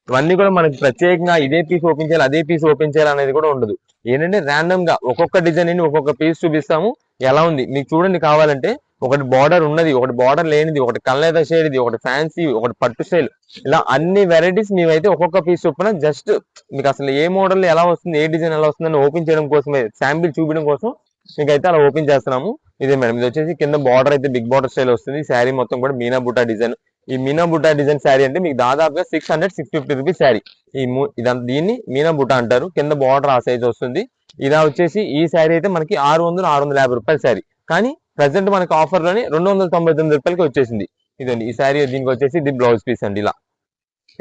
ఇవన్నీ కూడా మనకి ప్రత్యేకంగా ఇదే పీస్ ఓపెన్ చేయాలి, అదే పీస్ ఓపెన్ చేయాలి అనేది కూడా ఉండదు. ఏంటంటే ర్యాండమ్ గా ఒక్కొక్క డిజైన్ ని ఒక్కొక్క పీస్ చూపిస్తాము. ఎలా ఉంది మీకు చూడండి కావాలంటే, ఒకటి బార్డర్ ఉన్నది, ఒకటి బార్డర్ లేనిది, ఒకటి కల్నేత షేడ్, ఇది ఒకటి ఫ్యాన్సీ, ఒకటి పట్టు స్టైల్, ఇలా అన్ని వెరైటీస్ మేమైతే ఒక్కొక్క పీస్ చొప్పున జస్ట్ మీకు అసలు ఏ మోడల్ ఎలా వస్తుంది, ఏ డిజైన్ ఎలా వస్తుందని ఓపెన్ చేయడం కోసమే, శాంపిల్ చూపించడం కోసం మీకైతే అలా ఓపెన్ చేస్తున్నాము. ఇదే మేడం, ఇది వచ్చేసి కింద బార్డర్ అయితే బిగ్ బార్డర్ స్టైల్ వస్తుంది. శారీ మొత్తం కూడా మీనా బుటా డిజైన్. ఈ మీనా బుటా డిజైన్ శారీ అంటే మీకు దాదాపుగా 600-650 రూపీస్ శారీ. దీన్ని మీనా బుటా అంటారు. కింద బార్డర్ ఆ సైజ్ వస్తుంది. ఇలా వచ్చేసి ఈ శారీ అయితే మనకి 600-650 రూపాయల శారీ. కానీ ప్రెసెంట్ మనకి ఆఫర్ లోని 299 రూపాయలకి వచ్చేసింది. ఇదండి ఈ శారీ, దీనికి వచ్చేసి ఇది బ్లౌజ్ పీస్ అండి. ఇలా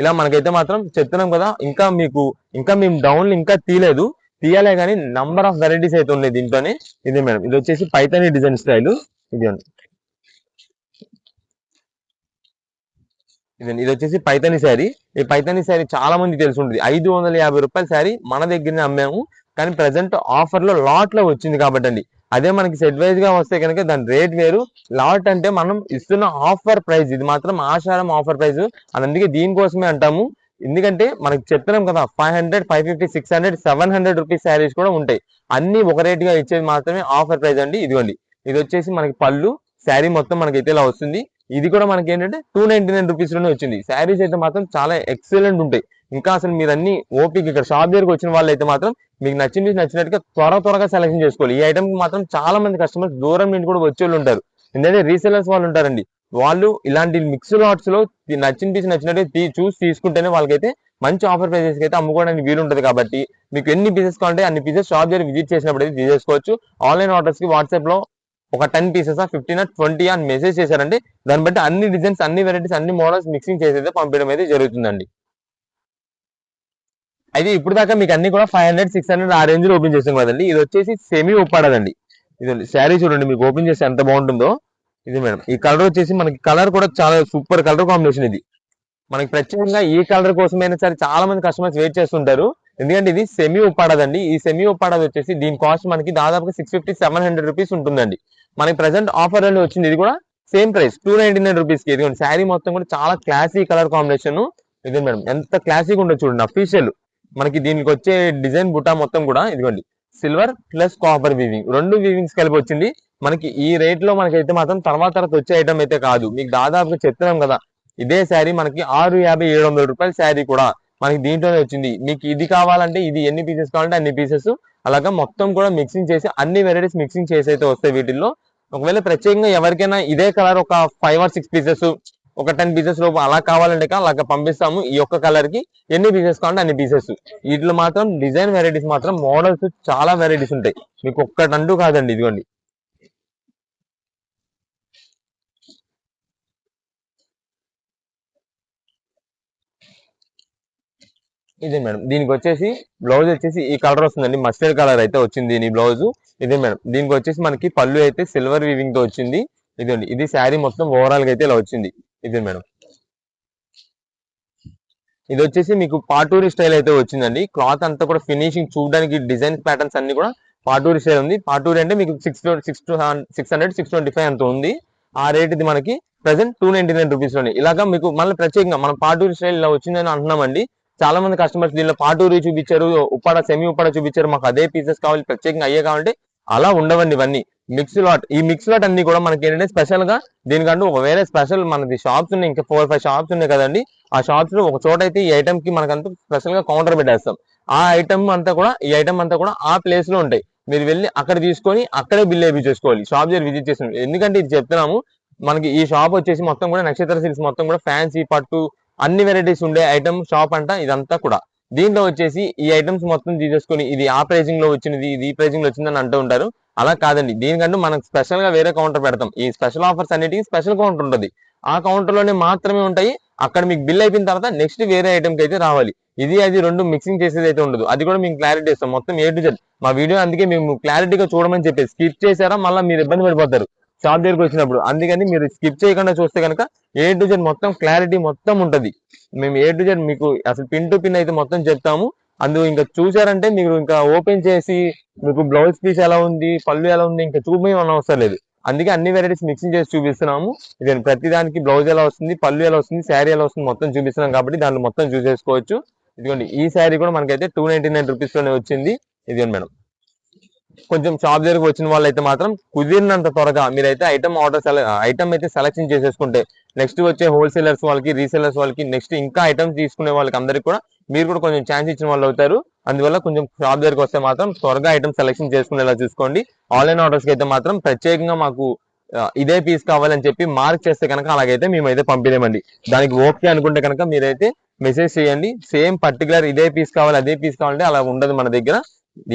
ఇలా మనకైతే మాత్రం చెప్తున్నాం కదా, ఇంకా మీకు ఇంకా మేము డౌన్ ఇంకా తీయలే కానీ నంబర్ ఆఫ్ వెరైటీస్ అయితే ఉన్నాయి దీంట్లోనే. ఇది మేడం, ఇది వచ్చేసి పైతాని డిజైన్ స్టైల్. ఇది ఇది వచ్చేసి పైతాని శారీ. ఈ పైతాని శారీ చాలా మంది తెలిసి ఉంటుంది. 550 రూపాయల శారీ మన దగ్గరనే అమ్మాము, కానీ ప్రజెంట్ ఆఫర్ లో లాట్ లో వచ్చింది కాబట్టి అండి. అదే మనకి సెట్ వైజ్ గా వస్తే కనుక దాని రేట్ వేరు. లాట్ అంటే మనం ఇస్తున్న ఆఫర్ ప్రైస్, ఇది మాత్రం ఆషాఢం ఆఫర్ ప్రైస్. అందుకే దీనికోసమే అంటాము. ఎందుకంటే మనకి చెప్తున్నాం కదా, 500, 550, 600, 700 రూపీస్ శారీస్ కూడా ఉంటాయి. అన్ని ఒక రేట్ గా ఇచ్చేది మాత్రమే ఆఫర్ ప్రైస్ అండి. ఇదిగోండి, ఇది వచ్చేసి మనకి పళ్ళు. శారీ మొత్తం మనకైతే ఇలా వస్తుంది. ఇది కూడా మనకి ఏంటంటే 299 రూపీస్ లోనే వచ్చింది. శారీస్ అయితే మాత్రం చాలా ఎక్సలెంట్ ఉంటాయి. ఇంకా అసలు మీరు అన్ని ఓపిక ఇక్కడ షాప్ దగ్గరకు వచ్చిన వాళ్ళు అయితే మాత్రం మీకు నచ్చినట్టుగా త్వరగా సెలెక్షన్ చేసుకోవాలి. ఈ ఐటమ్ కి మాత్రం చాలా మంది కస్టమర్స్ దూరం నుండి కూడా వచ్చే వాళ్ళు ఉంటారు. ఎందుకంటే రీసెలర్స్ వాళ్ళు ఉంటారండి. వాళ్ళు ఇలాంటి మిక్స్ లాట్స్ లో నచ్చినట్టు చూసి తీసుకుంటేనే వాళ్ళకైతే మంచి ఆఫర్ ప్రైజెస్ కి అయితే అమ్ముకోవడానికి వీలు ఉంటుంది. కాబట్టి మీకు ఎన్ని పీసెస్ కావాలంటే అన్ని పీసెస్ షాప్ దగ్గర విజిట్ చేసినప్పుడు అయితే తీసేసుకోవచ్చు. ఆన్లైన్ ఆర్డర్స్ కి వాట్సాప్ లో ఒక 10 పీసెస్ 15 20 అని మెసేజ్ చేశారంటే దాన్ని బట్టి అన్ని డిజైన్స్, అన్ని వెరైటీస్, అన్ని మోడల్స్ మిక్సింగ్ చేసి అయితే పంపించడం అయితే జరుగుతుందండి. అయితే ఇప్పుడు దాకా మీకు అన్ని కూడా 500, 600 ఆ రేంజ్ లో ఓపెన్ చేసాం కదండి. ఇది వచ్చేసి సెమీ ఉప్పాడదండి. ఇది శారీ చూడండి, మీకు ఓపెన్ చేస్తే ఎంత బాగుంటుందో. ఇది మేడం, ఈ కలర్ వచ్చేసి మనకి కలర్ కూడా చాలా సూపర్ కలర్ కాంబినేషన్. ఇది మనకి ప్రత్యేకంగా ఈ కలర్ కోసమైనా సరే చాలా మంది కస్టమర్స్ వెయిట్ చేస్తుంటారు. ఎందుకంటే ఇది సెమీ ఉప్పాడదండి. ఈ సెమీ ఉప్పాడది వచ్చేసి దీని కాస్ట్ మనకి దాదాపుగా 650, 700 రూపీస్ ఉంటుందండి. మనకి ప్రెసెంట్ ఆఫర్ లో వచ్చింది. ఇది కూడా సేమ్ ప్రైస్ 299 రూపీస్ కి. ఇదిగోండి, శారీ మొత్తం కూడా చాలా క్లాసీ కలర్ కాంబినేషన్. ఇది మేడం, ఎంత క్లాసీగా ఉండదు చూడండి. అఫీషియల్ మనకి దీనికి వచ్చే డిజైన్ బుటా మొత్తం కూడా ఇదిగోండి సిల్వర్ ప్లస్ కాపర్ వీవింగ్, 2 వీవింగ్స్ కలిపి వచ్చింది. మనకి ఈ రేట్ లో మనకైతే మాత్రం తర్వాత వచ్చే ఐటమ్ అయితే కాదు. మీకు దాదాపుగా చెప్తున్నాం కదా, ఇదే శారీ మనకి 650, 700 రూపాయల శారీ కూడా మనకి దీంట్లోనే వచ్చింది. మీకు ఇది కావాలంటే ఇది, ఎన్ని పీసెస్ కావాలంటే అన్ని పీసెస్, అలాగా మొత్తం కూడా మిక్సింగ్ చేసి అన్ని వెరైటీస్ మిక్సింగ్ చేసి అయితే వస్తాయి వీటిల్లో. ఒకవేళ ప్రత్యేకంగా ఎవరికైనా ఇదే కలర్ ఒక 5 or 6 పీసెస్, ఒక 10 పీసెస్ లోపు అలా కావాలంటే అలాగా పంపిస్తాము. ఈ ఒక్క కలర్ కి ఎన్ని పీసెస్ కావాలంటే అన్ని పీసెస్. వీటిలో మాత్రం డిజైన్ వెరైటీస్ మాత్రం మోడల్స్ చాలా వెరైటీస్ ఉంటాయి. మీకు ఒక్కటంటూ కాదండి. ఇదిగోండి, ఇదే మేడం, దీనికి వచ్చేసి బ్లౌజ్ వచ్చేసి ఈ కలర్ వస్తుందండి. మస్టర్డ్ కలర్ అయితే వచ్చింది దీని బ్లౌజ్. ఇదే మేడం, దీనికి వచ్చేసి మనకి పళ్ళు అయితే సిల్వర్ వీవింగ్ తో వచ్చింది. ఇదండి, ఇది శారీ మొత్తం ఓవరాల్ గా అయితే ఇలా వచ్చింది. ఇదే మేడం, ఇది వచ్చేసి మీకు పాటూరి స్టైల్ అయితే వచ్చిందండి. క్లాత్ అంతా కూడా ఫినిషింగ్ చూడడానికి డిజైన్ ప్యాటర్న్స్ అన్ని కూడా పాటూరి స్టైల్ ఉంది. పాటూరి అంటే మీకు 600, 625 అంత ఉంది. ఆ రేట్ ఇది మనకి ప్రెసెంట్ 299 రూపీస్ లోనే. ఇలాగా మీకు మళ్ళీ ప్రత్యేకంగా మనం పాటూరి స్టైల్ ఇలా వచ్చిందని అంటున్నామండి. చాలా మంది కస్టమర్స్ దీనిలో పాటూరి చూపించారు, ఉప్పాడ సెమీ ఉప్పాడ చూపించారు, మాకు అదే పీసెస్ కావాలి, ప్రత్యేకంగా అయ్యే కావాలంటే అలా ఉండవండి. ఇవన్నీ మిక్స్ లాట్. ఈ మిక్స్ లాట్ అన్ని కూడా మనకి ఏంటంటే స్పెషల్ గా దీనికంటూ ఒక వేరే స్పెషల్ మనకి షాప్స్ ఉన్నాయి, ఇంకా 4, 5 షాప్స్ ఉన్నాయి కదండి. ఆ షాప్స్ లో ఒక చోట అయితే ఈ ఐటమ్ కి మనకంతా స్పెషల్ గా కౌంటర్ పెట్టేస్తాం. ఆ ఐటమ్ అంతా కూడా, ఈ ఐటమ్ అంతా కూడా ఆ ప్లేస్ లో ఉంటాయి. మీరు వెళ్ళి అక్కడ తీసుకొని అక్కడే బిల్ వేయించేసుకోవాలి, షాప్ దగ్గర విజిట్ చేసి. ఎందుకంటే ఇది చెప్తున్నాము, మనకి ఈ షాప్ వచ్చేసి మొత్తం కూడా నక్షత్ర సిల్క్స్ మొత్తం కూడా ఫ్యాన్సీ పట్టు అన్ని వెరైటీస్ ఉండే ఐటమ్ షాప్ అంట ఇదంతా కూడా. దీంట్లో వచ్చేసి ఈ ఐటమ్స్ మొత్తం తీసేసుకొని ఇది ఆ ప్రైజింగ్ లో వచ్చినది, ఇది ఈ ప్రైజింగ్ లో వచ్చిందని అంటూ ఉంటారు. అలా కాదండి, దీనికంటూ మనం స్పెషల్ గా వేరే కౌంటర్ పెడతాం. ఈ స్పెషల్ ఆఫర్స్ అన్నిటికీ స్పెషల్ కౌంటర్ ఉంటుంది. ఆ కౌంటర్ లోనే మాత్రమే ఉంటాయి. అక్కడ మీకు బిల్ అయిపోయిన తర్వాత నెక్స్ట్ వేరే ఐటమ్ కి అయితే రావాలి. ఇది అది రెండు మిక్సింగ్ చేసేది అయితే ఉండదు. అది కూడా మీకు క్లారిటీ ఇస్తాం మొత్తం A to Z. మా వీడియో అందుకే మేము క్లారిటీగా చూడమని చెప్పేసి, స్కిప్ చేశారా మళ్ళీ మీరు ఇబ్బంది పడిపోతారు షాప్ దగ్గరకు వచ్చినప్పుడు. అందుకని మీరు స్కిప్ చేయకుండా చూస్తే కనుక A to Z మొత్తం క్లారిటీ మొత్తం ఉంటది. మేము A to Z మీకు అసలు పిన్ టు పిన్ అయితే మొత్తం చెప్తాము. ఇంకా చూసారంటే మీరు ఇంకా ఓపెన్ చేసి మీకు బ్లౌజ్ పీస్ ఎలా ఉంది, పళ్ళు ఎలా ఉంది ఇంకా చూపించమని అవసరం లేదు. అందుకే అన్ని వెరైటీస్ మిక్సింగ్ చేసి చూపిస్తున్నాము. ఇది ప్రతి దానికి బ్లౌజ్ ఎలా వస్తుంది, పళ్ళు ఎలా వస్తుంది, శారీ ఎలా వస్తుంది మొత్తం చూపిస్తున్నాం కాబట్టి దాంట్లో మొత్తం చూసేసుకోవచ్చు. ఇదిగోండి, ఈ శారీ కూడా మనకైతే 299 రూపీస్ లోనే వచ్చింది. ఇదిగోండి మేడం, కొంచెం షాప్ దగ్గరకు వచ్చిన వాళ్ళు అయితే మాత్రం కుదిరినంత త్వరగా మీరైతే ఐటమ్ అయితే సెలెక్షన్ చేసేసుకుంటే నెక్స్ట్ వచ్చే హోల్సేలర్స్ వాళ్ళకి, రీసేలర్స్ వాళ్ళకి, నెక్స్ట్ ఇంకా ఐటమ్స్ తీసుకునే వాళ్ళకి అందరికి కూడా మీరు కూడా కొంచెం ఛాన్స్ ఇచ్చిన వాళ్ళు అవుతారు. అందువల్ల కొంచెం షాప్ దగ్గరకు వస్తే మాత్రం త్వరగా ఐటమ్ సెలెక్షన్ చేసుకునేలా చూసుకోండి. ఆన్లైన్ ఆర్డర్స్ కి అయితే మాత్రం ప్రత్యేకంగా మాకు ఇదే పీస్ కావాలని చెప్పి మార్క్ చేస్తే కనుక అలాగైతే మేమైతే పంపిలేమండి. దానికి ఓకే అనుకుంటే కనుక మీరైతే మెసేజ్ చేయండి. సేమ్ పర్టికులర్ ఇదే పీస్ కావాలి, అదే పీస్ కావాలంటే అలా ఉండదు మన దగ్గర.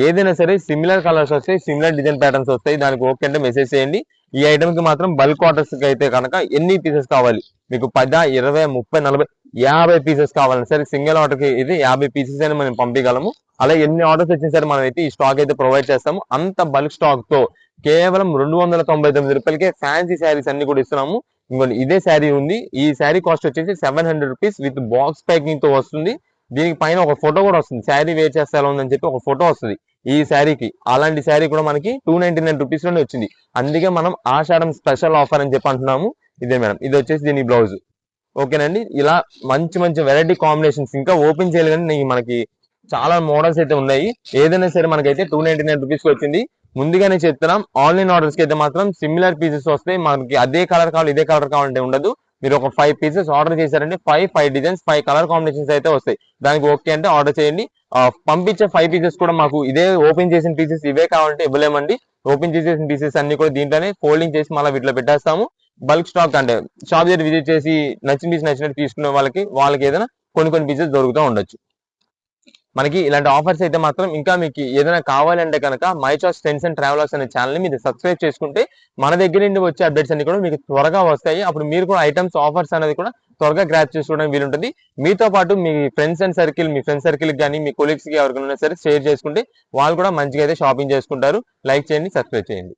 ఏదైనా సరే సిమిలర్ కలర్స్ వస్తాయి, సిమిలర్ డిజైన్ ప్యాటర్న్స్ వస్తాయి. దానికి ఓకే అంటే మెసేజ్ చేయండి. ఈ ఐటమ్ కి మాత్రం బల్క్ ఆర్డర్స్ కి అయితే కనుక ఎన్ని పీసెస్ కావాలి మీకు? 10, 20, 30, 40, 50 పీసెస్ కావాలని సరే సింగిల్ ఆర్డర్ కి ఇది 50 పీసెస్ అయినా మనం పంపించగలము. అలా ఎన్ని ఆర్డర్స్ వచ్చినా సరే మనం అయితే ఈ స్టాక్ అయితే ప్రొవైడ్ చేస్తాము. అంత బల్క్ స్టాక్ తో కేవలం 299 రూపాయలకే ఫ్యాన్సీ శారీస్ అన్ని కూడా ఇస్తున్నాము. ఇంకోటి ఇదే శారీ ఉంది. ఈ శారీ కాస్ట్ వచ్చేసి 700 రూపీస్ విత్ బాక్స్ ప్యాకింగ్ తో వస్తుంది. దీనికి పైన ఒక ఫోటో కూడా వస్తుంది. శారీ వేర్ చేస్తే ఎలా ఉందని చెప్పి ఒక ఫోటో వస్తుంది ఈ శారీకి. అలాంటి శారీ కూడా మనకి 299 రూపీస్ లోనే వచ్చింది. అందుకే మనం ఆషాఢం స్పెషల్ ఆఫర్ అని చెప్పి అంటున్నాము. ఇదే మేడం, ఇది వచ్చేసి దీని బ్లౌజ్. ఓకేనండి. ఇలా మంచి మంచి వెరైటీ కాంబినేషన్స్ ఇంకా ఓపెన్ చేయాలి కానీ మనకి చాలా మోడల్స్ అయితే ఉన్నాయి. ఏదైనా సరే మనకైతే 299 రూపీస్ వచ్చింది. ముందుగానే చెప్తున్నాం, ఆన్లైన్ ఆర్డర్స్ కి అయితే మాత్రం సిమిలర్ పీసెస్ వస్తాయి. మనకి అదే కలర్ కావాలి ఇదే కలర్ కావాలంటే ఉండదు. మీరు ఒక 5 పీసెస్ ఆర్డర్ చేశారంటే 5 డిజైన్స్ 5 కలర్ కాంబినేషన్స్ అయితే వస్తాయి. దానికి ఓకే అంటే ఆర్డర్ చేయండి. పంపించే 5 పీసెస్ కూడా మాకు ఇదే ఓపెన్ చేసిన పీసెస్ ఇవే కావాలంటే ఇవ్వలేమండి. ఓపెన్ చేసేసిన పీసెస్ అన్ని కూడా దీంట్లోనే ఫోల్డింగ్ చేసి మళ్ళీ వీటిలో పెట్టేస్తాము. బల్క్ స్టాక్ అంటే షాప్ దగ్గర విజిట్ చేసి నచ్చిన పీస్ నచ్చినట్టు తీసుకునే వాళ్ళకి ఏదైనా కొన్ని పీసెస్ దొరుకుతూ ఉండొచ్చు. మనకి ఇలాంటి ఆఫర్స్ అయితే మాత్రం ఇంకా మీకు ఏదైనా కావాలంటే కనుక my choice friends and travellers అనే ఛానల్ మీరు సబ్స్క్రైబ్ చేసుకుంటే మన దగ్గర నుండి వచ్చే అప్డేట్స్ అన్ని కూడా మీకు త్వరగా వస్తాయి. అప్పుడు మీరు కూడా ఐటమ్స్ ఆఫర్స్ అనేది కూడా త్వరగా గ్రాప్ చేసుకోవడానికి వీలుంటుంది. మీతో పాటు మీ ఫ్రెండ్స్ అండ్ సర్కిల్ మీ ఫ్రెండ్స్ సర్కిల్ కానీ మీ కొలీగ్స్ కి ఎవరికైనా సరే షేర్ చేసుకుంటే వాళ్ళు కూడా మంచిగా అయితే షాపింగ్ చేసుకుంటారు. లైక్ చేయండి, సబ్స్క్రైబ్ చేయండి.